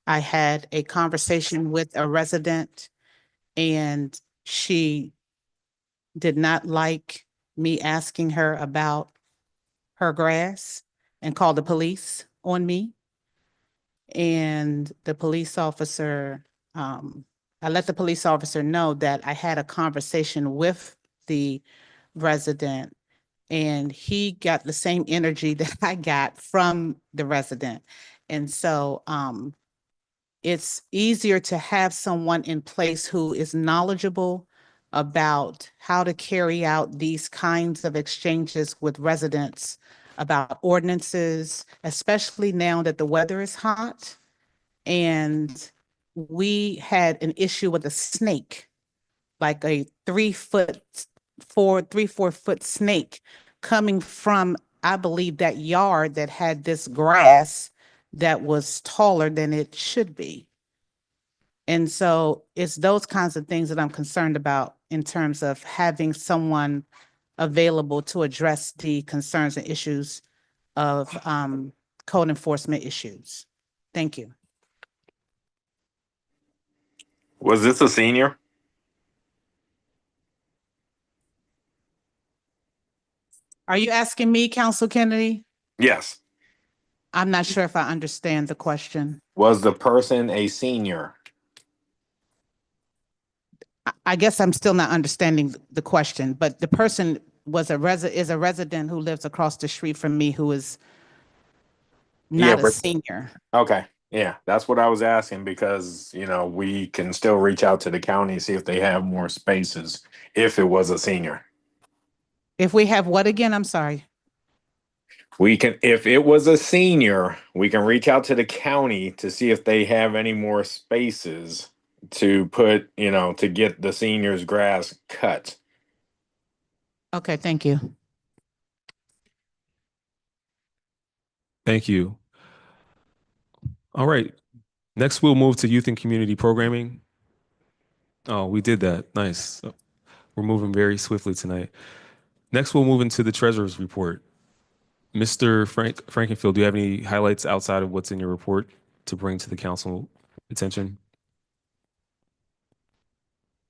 I had a conversation with a resident and she did not like me asking her about her grass and called the police on me. And the police officer, I let the police officer know that I had a conversation with the resident and he got the same energy that I got from the resident. And so it's easier to have someone in place who is knowledgeable about how to carry out these kinds of exchanges with residents about ordinances, especially now that the weather is hot. And we had an issue with a snake, like a 3-4 foot snake coming from, I believe, that yard that had this grass that was taller than it should be. And so it's those kinds of things that I'm concerned about in terms of having someone available to address the concerns and issues of code enforcement issues. Thank you. Was this a senior? Are you asking me, Council Kennedy? Yes. I'm not sure if I understand the question. Was the person a senior? I guess I'm still not understanding the question, but the person was is a resident who lives across the street from me who is Yeah, not a but- senior. Okay. Yeah, that's what I was asking because, we can still reach out to the county, see if they have more spaces if it was a senior. If we have what again? I'm sorry. If it was a senior, we can reach out to the county to see if they have any more spaces to put, to get the seniors' grass cut. Okay, thank you. Thank you. All right. Next, we'll move to youth and community programming. Oh, we did that. Nice. We're moving very swiftly tonight. Next, we'll move into the treasurer's report. Mr. Frankenfield, do you have any highlights outside of what's in your report to bring to the council attention?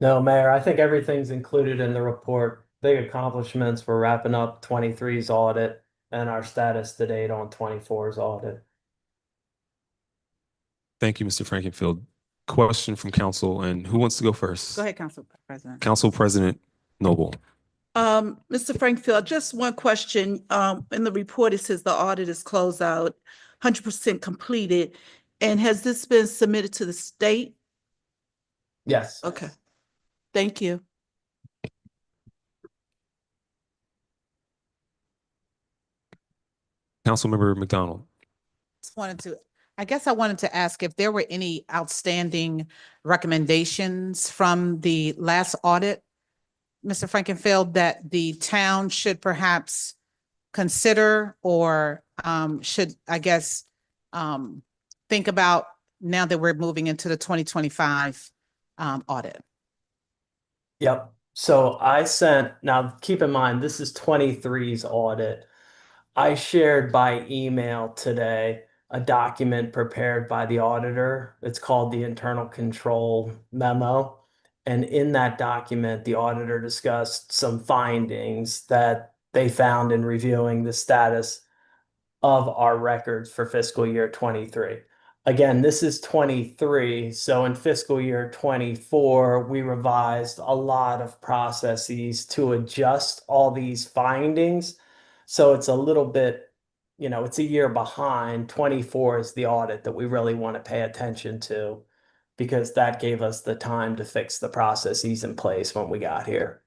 No, Mayor, I think everything's included in the report. Big accomplishments. We're wrapping up 23's audit and our status to date on 24's audit. Thank you, Mr. Frankenfield. Question from council, and who wants to go first? Go ahead, Council President. Council President Noble. Mr. Frankfield, just one question. In the report, it says the audit is closed out, 100% completed. And has this been submitted to the state? Yes. Okay. Thank you. Councilmember McDonald. I guess I wanted to ask if there were any outstanding recommendations from the last audit, Mr. Frankenfield, that the town should perhaps consider or should, I guess, think about now that we're moving into the 2025 audit. Yep. So now keep in mind, this is 23's audit. I shared by email today a document prepared by the auditor. It's called the Internal Control Memo. And in that document, the auditor discussed some findings that they found in reviewing the status of our records for fiscal year 23. Again, this is 23. So in fiscal year 24, we revised a lot of processes to adjust all these findings. So it's a little bit, it's a year behind. 24 is the audit that we really want to pay attention to because that gave us the time to fix the processes in place when we got here.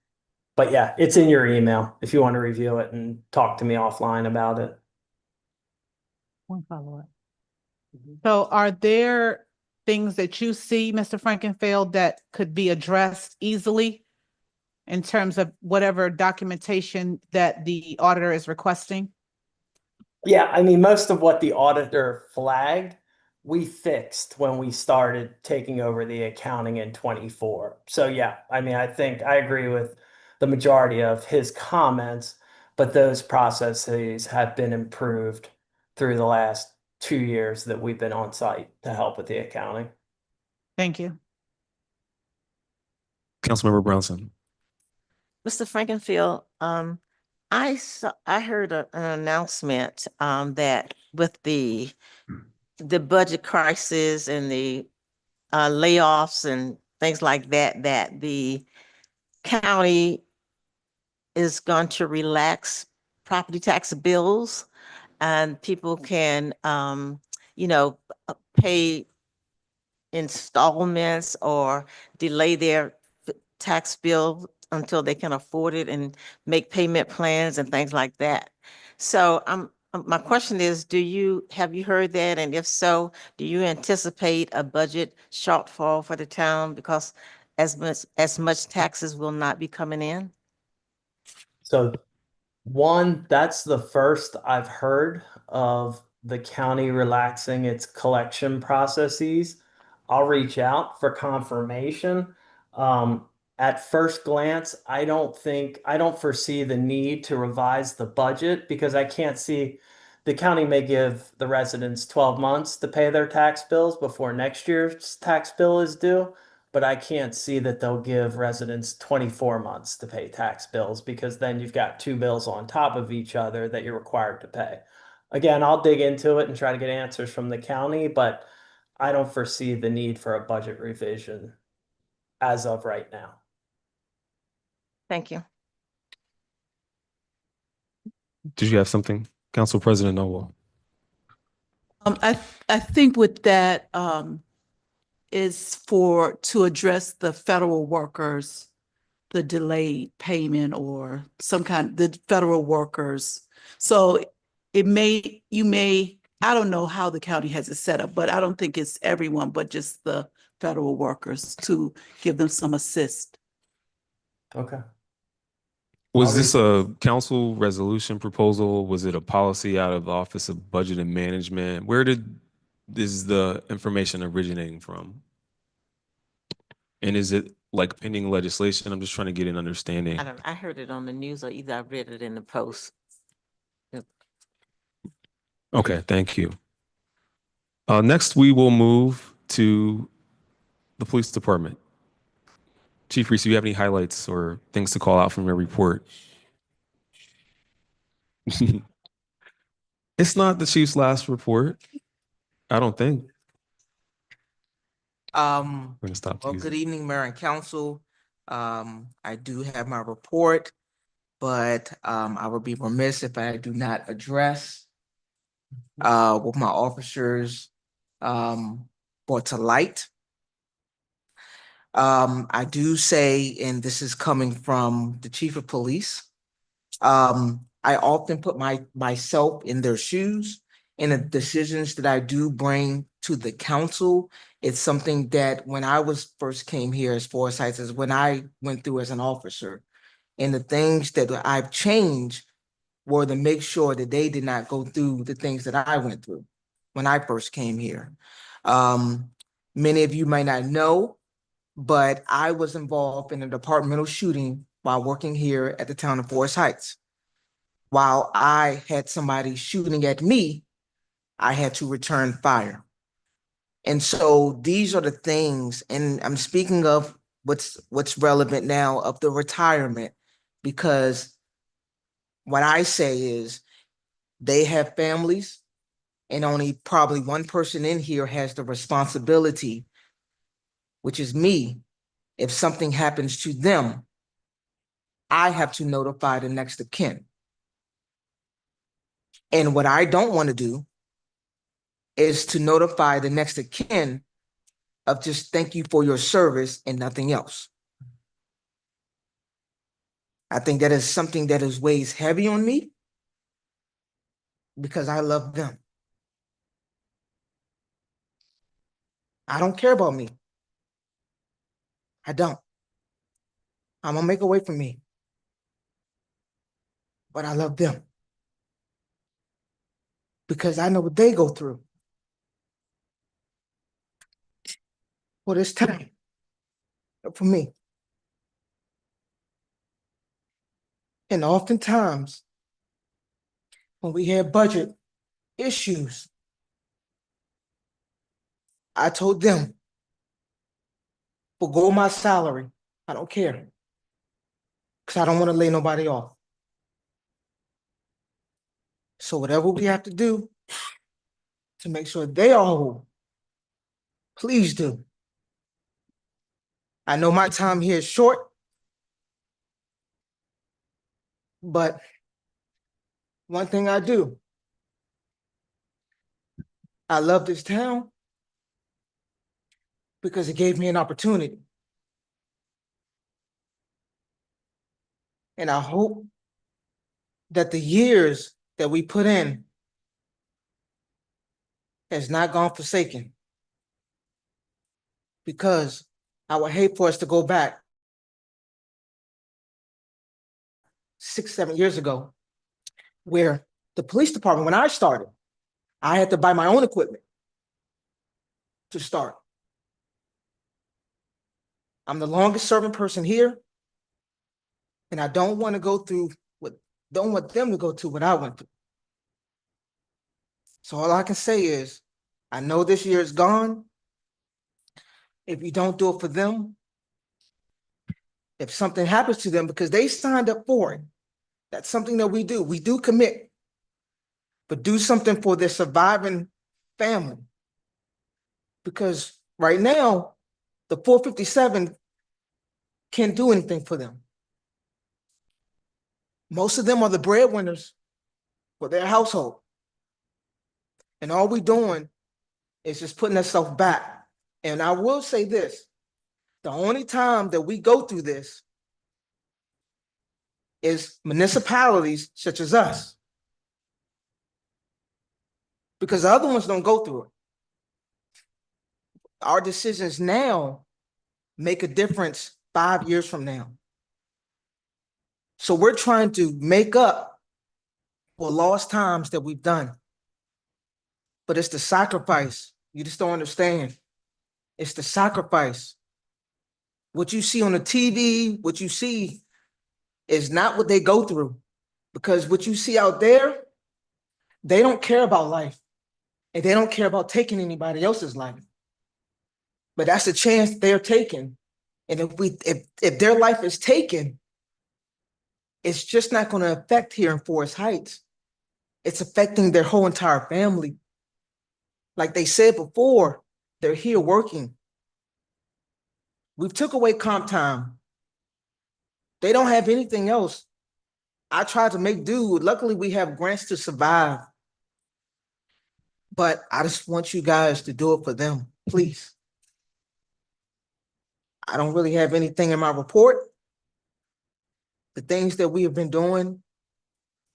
But yeah, it's in your email if you want to review it and talk to me offline about it. One follow-up. So are there things that you see, Mr. Frankenfield, that could be addressed easily in terms of whatever documentation that the auditor is requesting? Yeah, I mean, most of what the auditor flagged, we fixed when we started taking over the accounting in 24. So yeah, I mean, I think I agree with the majority of his comments, but those processes have been improved through the last 2 years that we've been on site to help with the accounting. Thank you. Councilmember Brownson. Mr. Frankenfield, I heard an announcement that with the budget crisis and the layoffs and things like that, that the county is going to relax property tax bills and people can, pay installments or delay their tax bill until they can afford it and make payment plans and things like that. So my question is, have you heard that? And if so, do you anticipate a budget shortfall for the town because as much taxes will not be coming in? So one, that's the first I've heard of the county relaxing its collection processes. I'll reach out for confirmation. At first glance, I don't foresee the need to revise the budget because I can't see the county may give the residents 12 months to pay their tax bills before next year's tax bill is due. but I can't see that they'll give residents 24 months to pay tax bills, because then you've got two bills on top of each other that you're required to pay. Again, I'll dig into it and try to get answers from the county, but I don't foresee the need for a budget revision as of right now. Thank you. Did you have something, Council President Noel? I think with that, is to address the federal workers, the delayed payment or the federal workers. So I don't know how the county has it set up, but I don't think it's everyone, but just the federal workers to give them some assist. Okay. Was this a council resolution proposal? Was it a policy out of the Office of Budget and Management? Is the information originating from? And is it like pending legislation? I'm just trying to get an understanding. I heard it on the news, or either I read it in the post. Okay, thank you. Next, we will move to the police department. Chief Reese, do you have any highlights or things to call out from your report? It's not the chief's last report. I don't think. We're gonna stop. Well, good evening, Mayor and Council. I do have my report, but I would be remiss if I do not address what my officers brought to light. I do say, and this is coming from the chief of police, I often put myself in their shoes, and the decisions that I do bring to the council, it's something that when I first came here as Forest Heights, is when I went through as an officer, and the things that I've changed were to make sure that they did not go through the things that I went through when I first came here. Many of you might not know, but I was involved in a departmental shooting while working here at the town of Forest Heights. While I had somebody shooting at me, I had to return fire. And so these are the things, and I'm speaking of what's relevant now of the retirement, because what I say is they have families, and only probably one person in here has the responsibility, which is me. If something happens to them, I have to notify the next of kin. And what I don't want to do is to notify the next of kin of just thank you for your service and nothing else. I think that is something that weighs heavy on me because I love them. I don't care about me. I don't. I'm gonna make a way for me. But I love them because I know what they go through for this time, for me. And oftentimes, when we have budget issues, I told them, forgo my salary. I don't care. Because I don't want to lay nobody off. So whatever we have to do to make sure they are whole, please do. I know my time here is short, but one thing I do, I love this town because it gave me an opportunity. And I hope that the years that we put in has not gone forsaken, because I would hate for us to go back 6, 7 years ago, where the police department, when I started, I had to buy my own equipment to start. I'm the longest serving person here, and I don't want to go through don't want them to go through what I went through. So all I can say is, I know this year is gone. if you don't do it for them, if something happens to them, because they signed up for it, that's something that we do. We do commit, but do something for their surviving family. Because right now, the 457 can't do anything for them. Most of them are the breadwinners for their household. And all we're doing is just putting ourselves back. And I will say this, the only time that we go through this is municipalities such as us. Because the other ones don't go through it. Our decisions now make a difference 5 years from now. So we're trying to make up for lost times that we've done. But it's the sacrifice. You just don't understand. It's the sacrifice. What you see on the TV, what you see is not what they go through. Because what you see out there, they don't care about life. And they don't care about taking anybody else's life. But that's the chance they're taking. And if their life is taken, it's just not going to affect here in Forest Heights. It's affecting their whole entire family. Like they said before, they're here working. We've took away comp time. They don't have anything else. I tried to make do. Luckily, we have grants to survive. But I just want you guys to do it for them, please. I don't really have anything in my report. The things that we have been doing,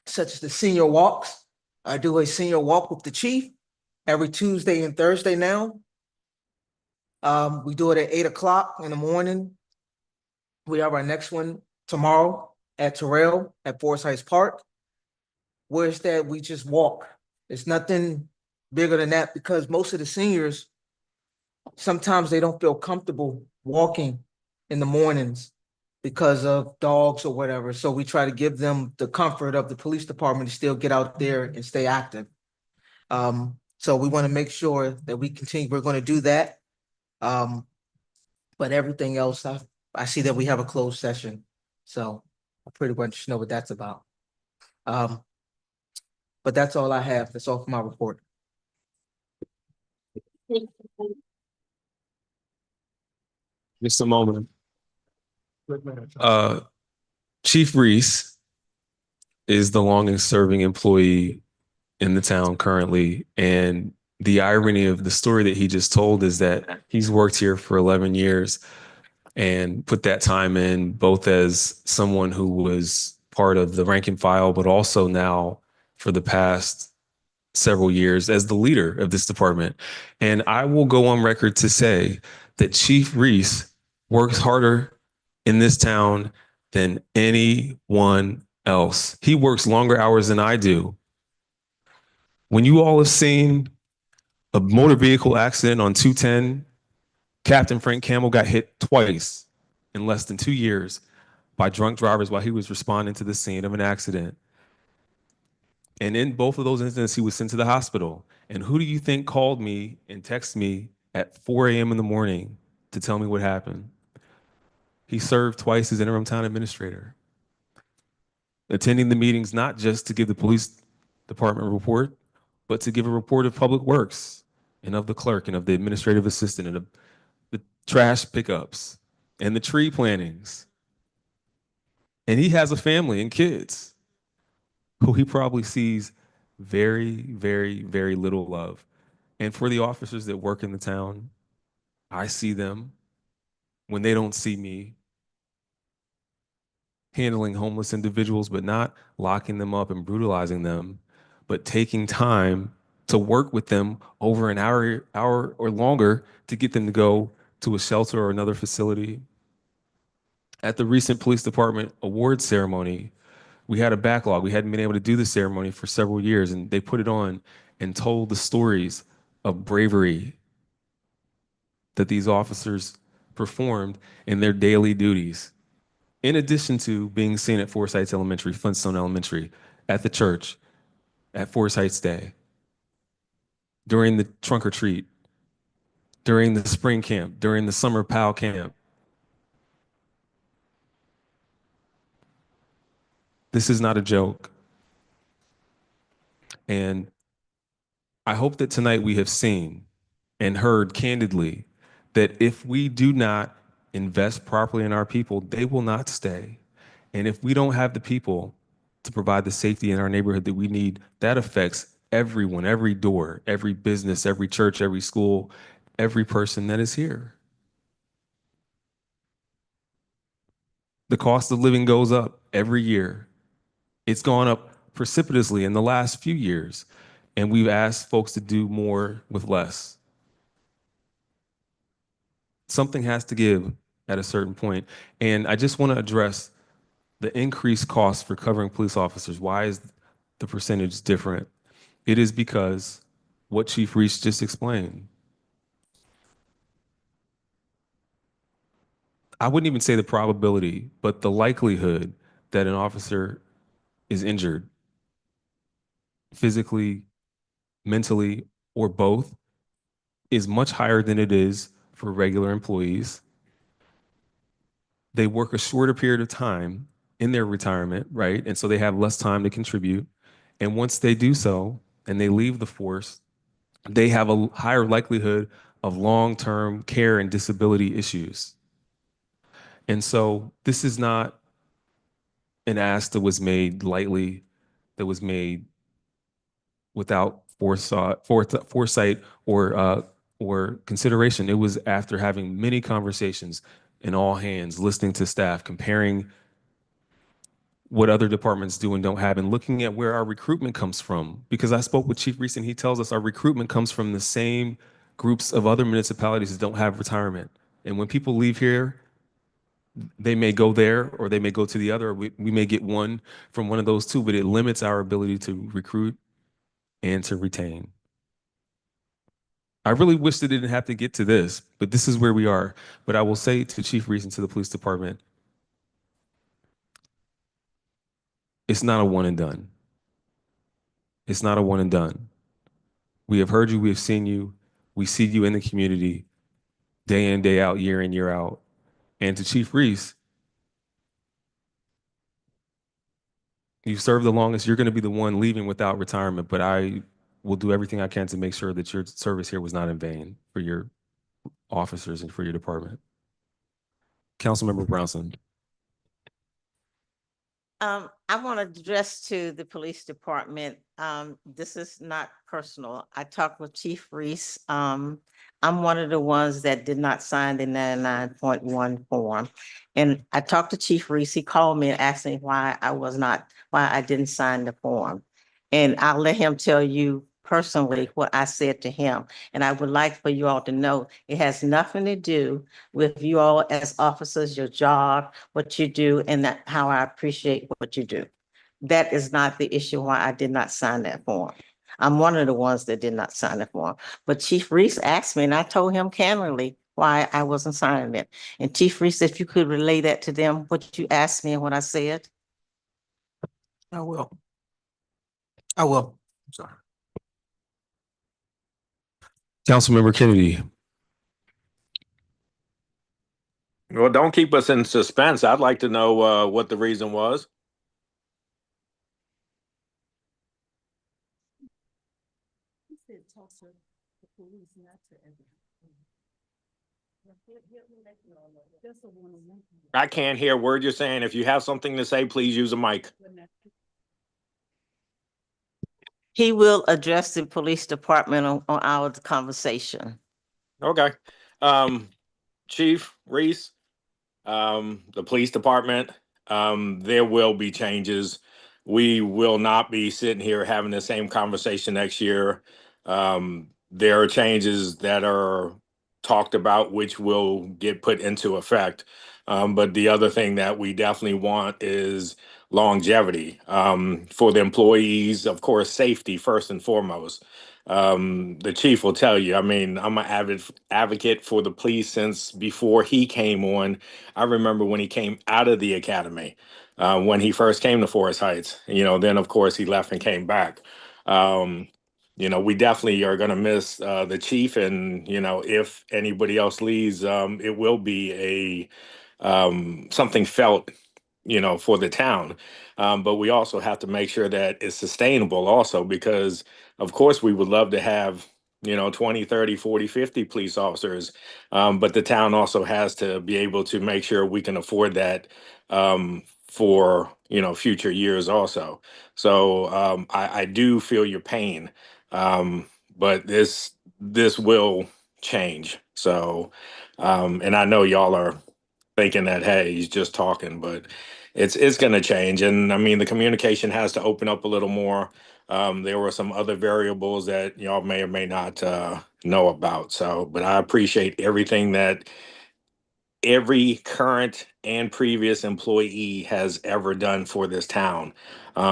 such as the senior walks. I do a senior walk with the chief every Tuesday and Thursday now. We do it at 8 o'clock in the morning. We have our next one tomorrow at Terrell at Forest Heights Park. Where it's that we just walk. It's nothing bigger than that because most of the seniors, sometimes they don't feel comfortable walking in the mornings because of dogs or whatever. So we try to give them the comfort of the police department to still get out there and stay active. So we want to make sure that we continue, we're going to do that. But everything else, I see that we have a closed session. So I pretty much know what that's about. But that's all I have. That's all for my report. Just a moment. Chief Reese is the longest serving employee in the town currently. And the irony of the story that he just told is that he's worked here for 11 years and put that time in both as someone who was part of the rank and file, but also now for the past several years as the leader of this department. And I will go on record to say that Chief Reese works harder in this town than anyone else. He works longer hours than I do. When you all have seen a motor vehicle accident on 210, Captain Frank Campbell got hit twice in less than 2 years by drunk drivers while he was responding to the scene of an accident. And in both of those incidents, he was sent to the hospital. And who do you think called me and texted me at 4 a.m. in the morning to tell me what happened? He served twice as interim town administrator, attending the meetings not just to give the police department a report, but to give a report of public works and of the clerk and of the administrative assistant and of the trash pickups and the tree plantings. And he has a family and kids who he probably sees very, very, very little of. And for the officers that work in the town, I see them when they don't see me handling homeless individuals, but not locking them up and brutalizing them, but taking time to work with them over an hour or longer to get them to go to a shelter or another facility. At the recent police department award ceremony, we had a backlog. We hadn't been able to do the ceremony for several years, and they put it on and told the stories of bravery that these officers performed in their daily duties. In addition to being seen at Forest Heights Elementary, Flintstone Elementary, at the church, at Forest Heights Day, during the trunk or treat, during the spring camp, during the summer PAL camp. This is not a joke. And I hope that tonight we have seen and heard candidly that if we do not invest properly in our people, they will not stay. And if we don't have the people to provide the safety in our neighborhood that we need, that affects everyone, every door, every business, every church, every school, every person that is here. The cost of living goes up every year. It's gone up precipitously in the last few years, and we've asked folks to do more with less. Something has to give at a certain point. And I just want to address the increased cost for covering police officers. Why is the percentage different? It is because what Chief Reese just explained. I wouldn't even say the probability, but the likelihood that an officer is injured physically, mentally, or both is much higher than it is for regular employees. They work a shorter period of time in their retirement, right? And so they have less time to contribute. And once they do so and they leave the force, they have a higher likelihood of long-term care and disability issues. And so this is not an ask that was made lightly, that was made without foresight or consideration. It was after having many conversations in all hands, listening to staff, comparing what other departments do and don't have, and looking at where our recruitment comes from. Because I spoke with Chief Reese and he tells us our recruitment comes from the same groups of other municipalities that don't have retirement. And when people leave here, they may go there or they may go to the other. We may get one from one of those two, but it limits our ability to recruit and to retain. I really wish that it didn't have to get to this, but this is where we are. But I will say to Chief Reese and to the police department, it's not a one and done. It's not a one and done. We have heard you, we have seen you, we see you in the community day in, day out, year in, year out. And to Chief Reese, you've served the longest, you're going to be the one leaving without retirement, but I will do everything I can to make sure that your service here was not in vain for your officers and for your department. Councilmember Brownson. I want to address to the police department. This is not personal. I talked with Chief Reese. I'm one of the ones that did not sign the 99.1 form. And I talked to Chief Reese. He called me and asked me why I didn't sign the form. And I'll let him tell you personally what I said to him. And I would like for you all to know it has nothing to do with you all as officers, your job, what you do, and that how I appreciate what you do. That is not the issue why I did not sign that form. I'm one of the ones that did not sign the form. But Chief Reese asked me, and I told him candidly why I wasn't signing it. And Chief Reese, if you could relay that to them, what you asked me and what I said. I will. I'm sorry. Councilmember Kennedy. Well, don't keep us in suspense. I'd like to know what the reason was. I can't hear a word you're saying. If you have something to say, please use a mic. He will address the police department on our conversation. Okay. Chief Reese, the police department, there will be changes. We will not be sitting here having the same conversation next year. There are changes that are talked about which will get put into effect. But the other thing that we definitely want is longevity for the employees, of course, safety first and foremost. The chief will tell you, I mean, I'm an advocate for the police since before he came on. I remember when he came out of the academy, when he first came to Forest Heights, then of course he left and came back. we definitely are going to miss the chief, and if anybody else leaves, it will be something felt, for the town. But we also have to make sure that it's sustainable also, because of course we would love to have 20, 30, 40, 50 police officers. But the town also has to be able to make sure we can afford that for future years also. So I do feel your pain, but this will change. So and I know y'all are thinking that, hey, he's just talking, but it's going to change. And I mean, the communication has to open up a little more. There were some other variables that y'all may or may not know about. So, but I appreciate everything that every current and previous employee has ever done for this town.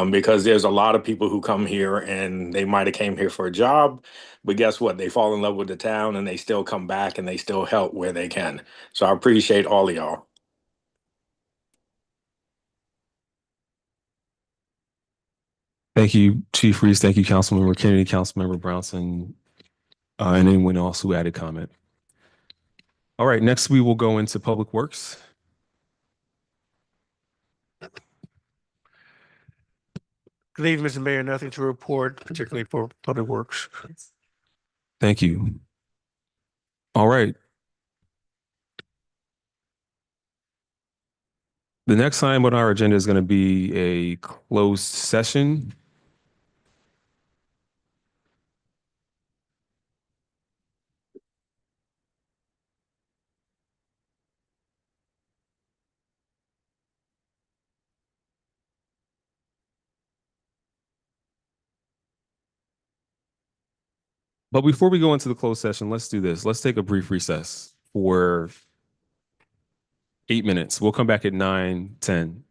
Because there's a lot of people who come here and they might have came here for a job, but guess what? They fall in love with the town and they still come back and they still help where they can. So I appreciate all of y'all. Thank you, Chief Reese. Thank you, Councilmember Kennedy, Councilmember Brownson, and anyone else who added comment. All right, next we will go into Public Works. Good evening, Mr. Mayor. Nothing to report, particularly for Public Works. Thank you. All right. The next item on our agenda is going to be a closed session. But before we go into the closed session, let's do this. Let's take a brief recess for 8 minutes. We'll come back at 9:10.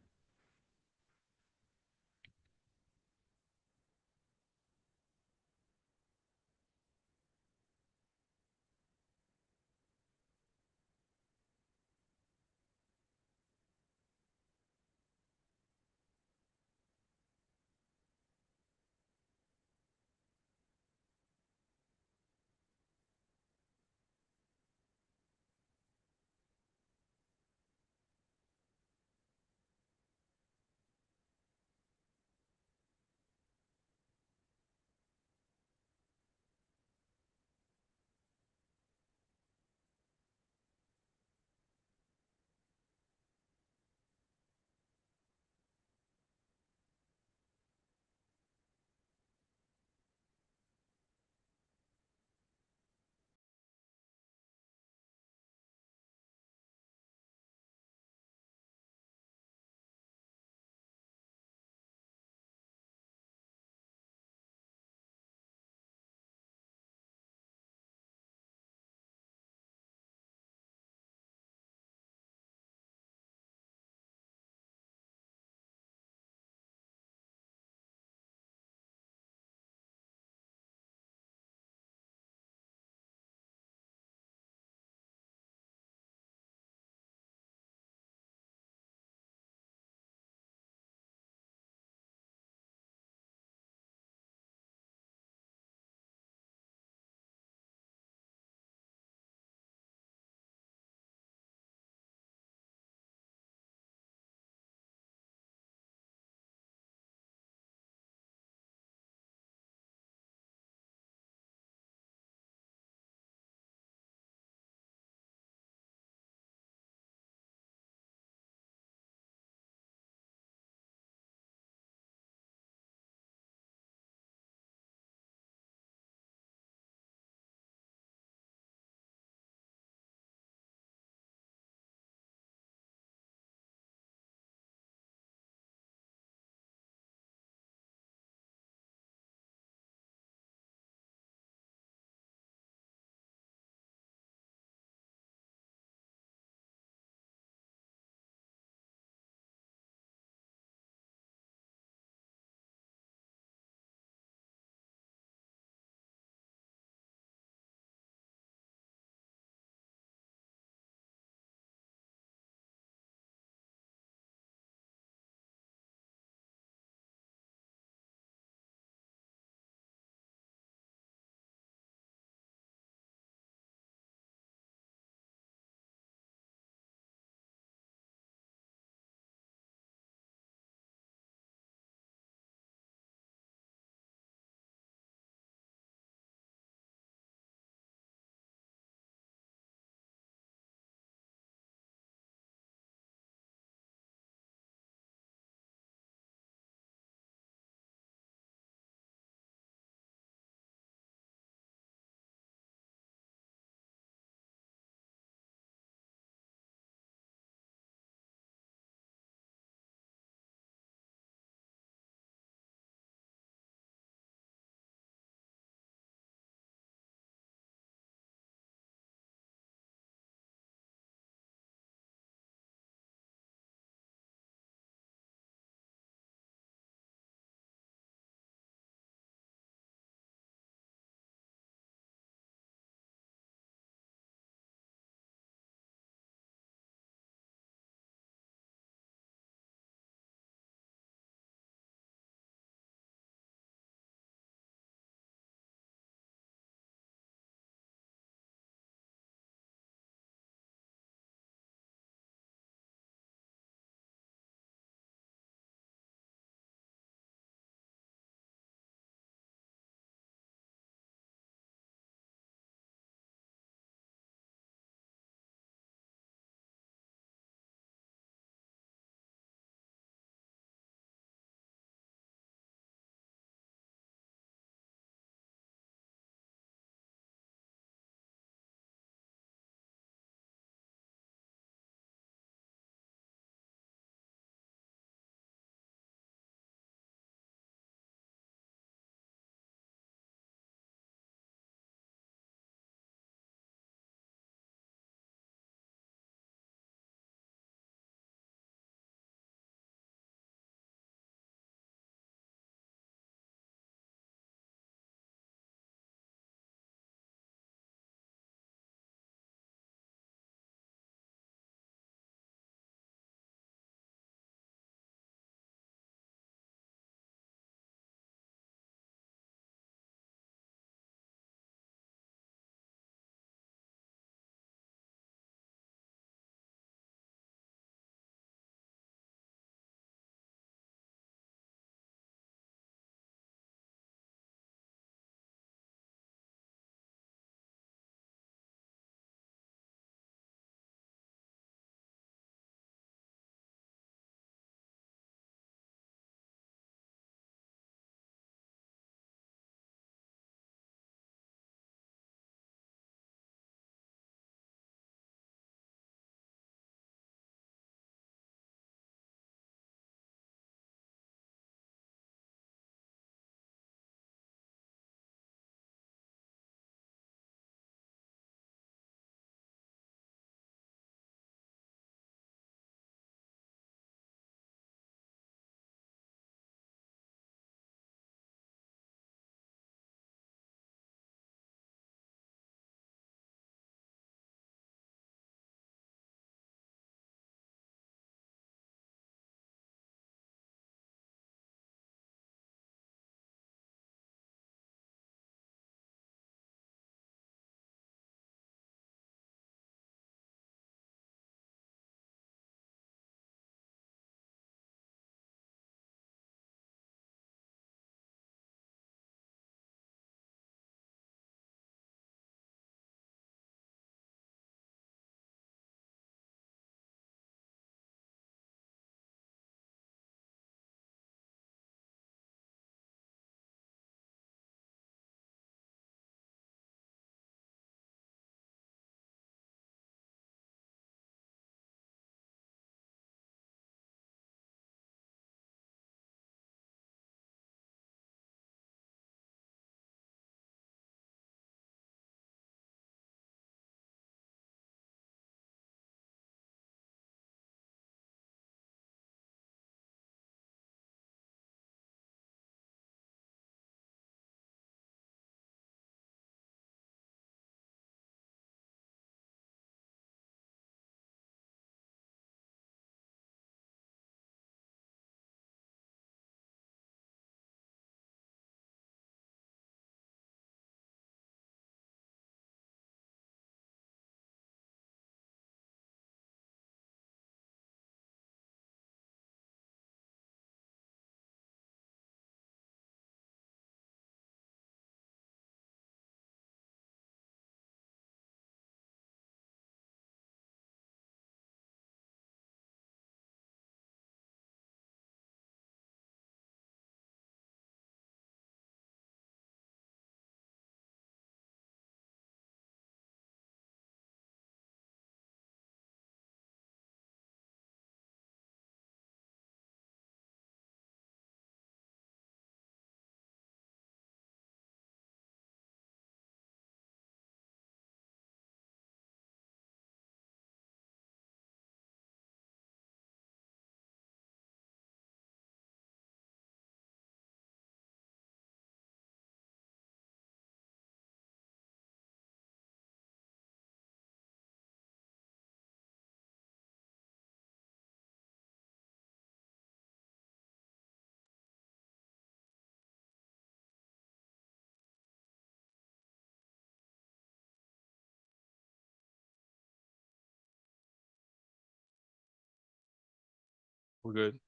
We're good.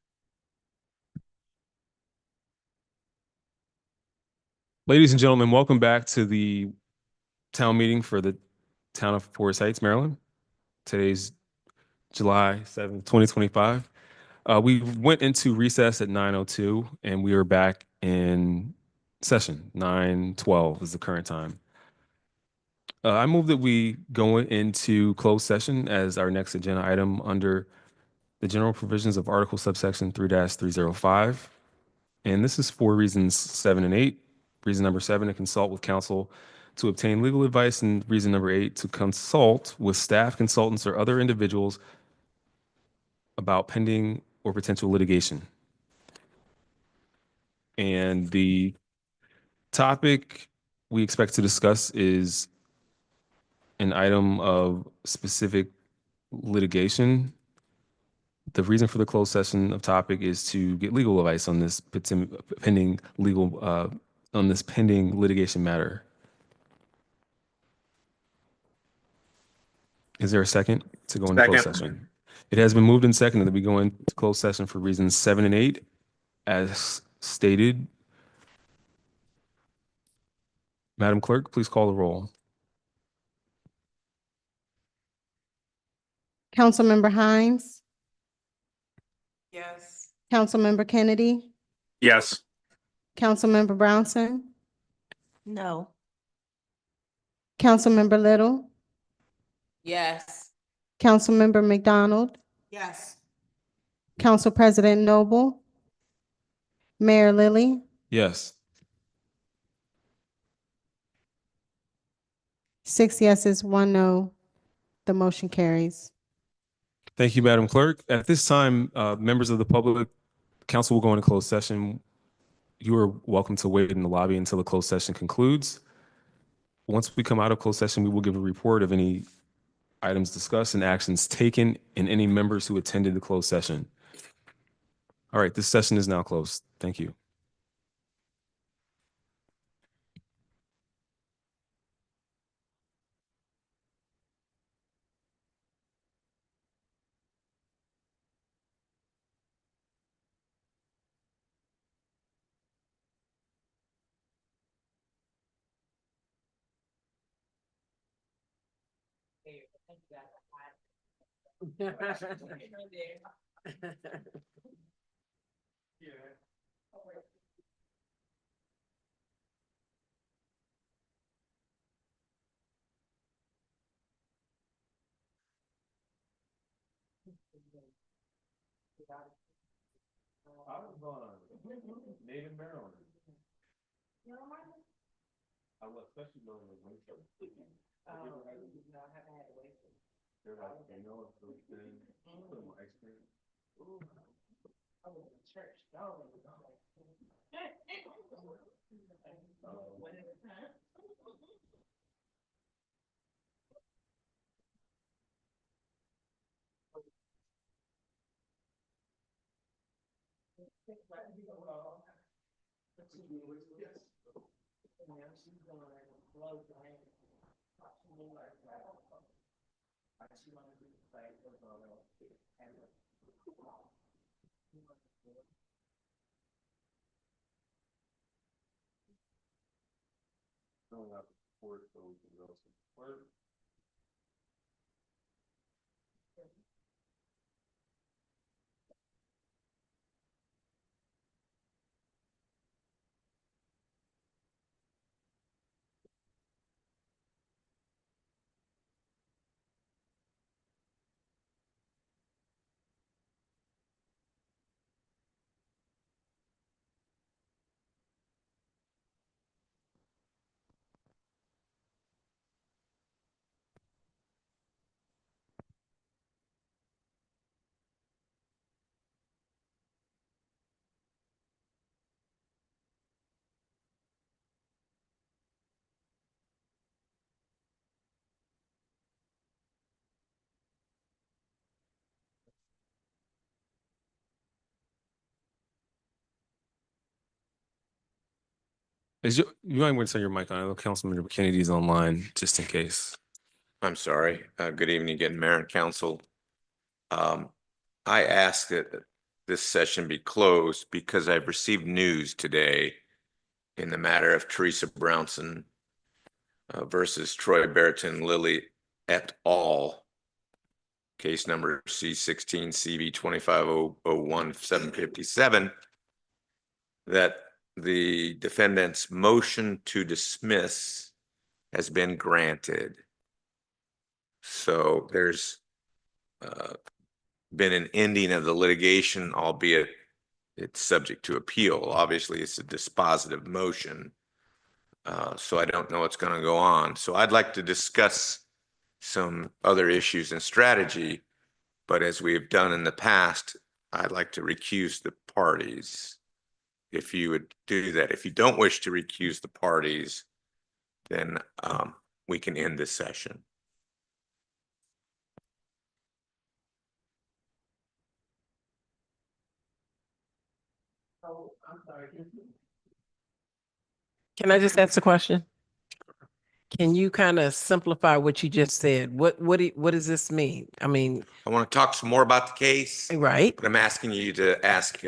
Ladies and gentlemen, welcome back to the town meeting for the town of Forest Heights, Maryland. Today's July 7th, 2025. We went into recess at 9:02 and we are back in session. 9:12 is the current time. I move that we go into closed session as our next agenda item under the general provisions of Article subsection 3-305. And this is for reasons 7 and 8. Reason number 7, to consult with counsel to obtain legal advice. And reason number 8, to consult with staff, consultants, or other individuals about pending or potential litigation. And the topic we expect to discuss is an item of specific litigation. The reason for the closed session of topic is to get legal advice on this pending litigation matter. Is there a second to go into closed session? It has been moved and seconded that we go into closed session for reasons 7 and 8 as stated. Madam Clerk, please call the roll. Councilmember Hines, Yes. Councilmember Kennedy, Yes. Councilmember Brownson, No. Councilmember Little, Yes. Councilmember McDonald, Yes. Council President Noble, Mayor Lilly, Yes. 6 yeses, 1 no. The motion carries. Thank you, Madam Clerk. At this time, members of the public, council will go into closed session. You are welcome to wait in the lobby until the closed session concludes. Once we come out of closed session, we will give a report of any items discussed and actions taken and any members who attended the closed session. All right, this session is now closed. Thank you. I was Native Maryland. I was especially known as winter. I haven't had a wafer. They're like, you know, it's really good. Put more ice cream. Ooh. I was in church. You might want to turn your mic on. I know Councilmember Kennedy is online, just in case. I'm sorry. Good evening again, Mayor and Council. I ask that this session be closed because I've received news today in the matter of Teresa Brownson versus Troy Barrington Lilly et al. Case number C16 CV 25001-757, that the defendant's motion to dismiss has been granted. So there's been an ending of the litigation, albeit it's subject to appeal. Obviously, it's a dispositive motion. So I don't know what's going to go on. So I'd like to discuss some other issues and strategy, but as we have done in the past, I'd like to recuse the parties. If you would do that. If you don't wish to recuse the parties, then we can end this session. Can I just ask a question? Can you kind of simplify what you just said? What does this mean? I mean, I want to talk some more about the case, right? but I'm asking you to ask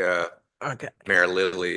Okay. Mayor Lilly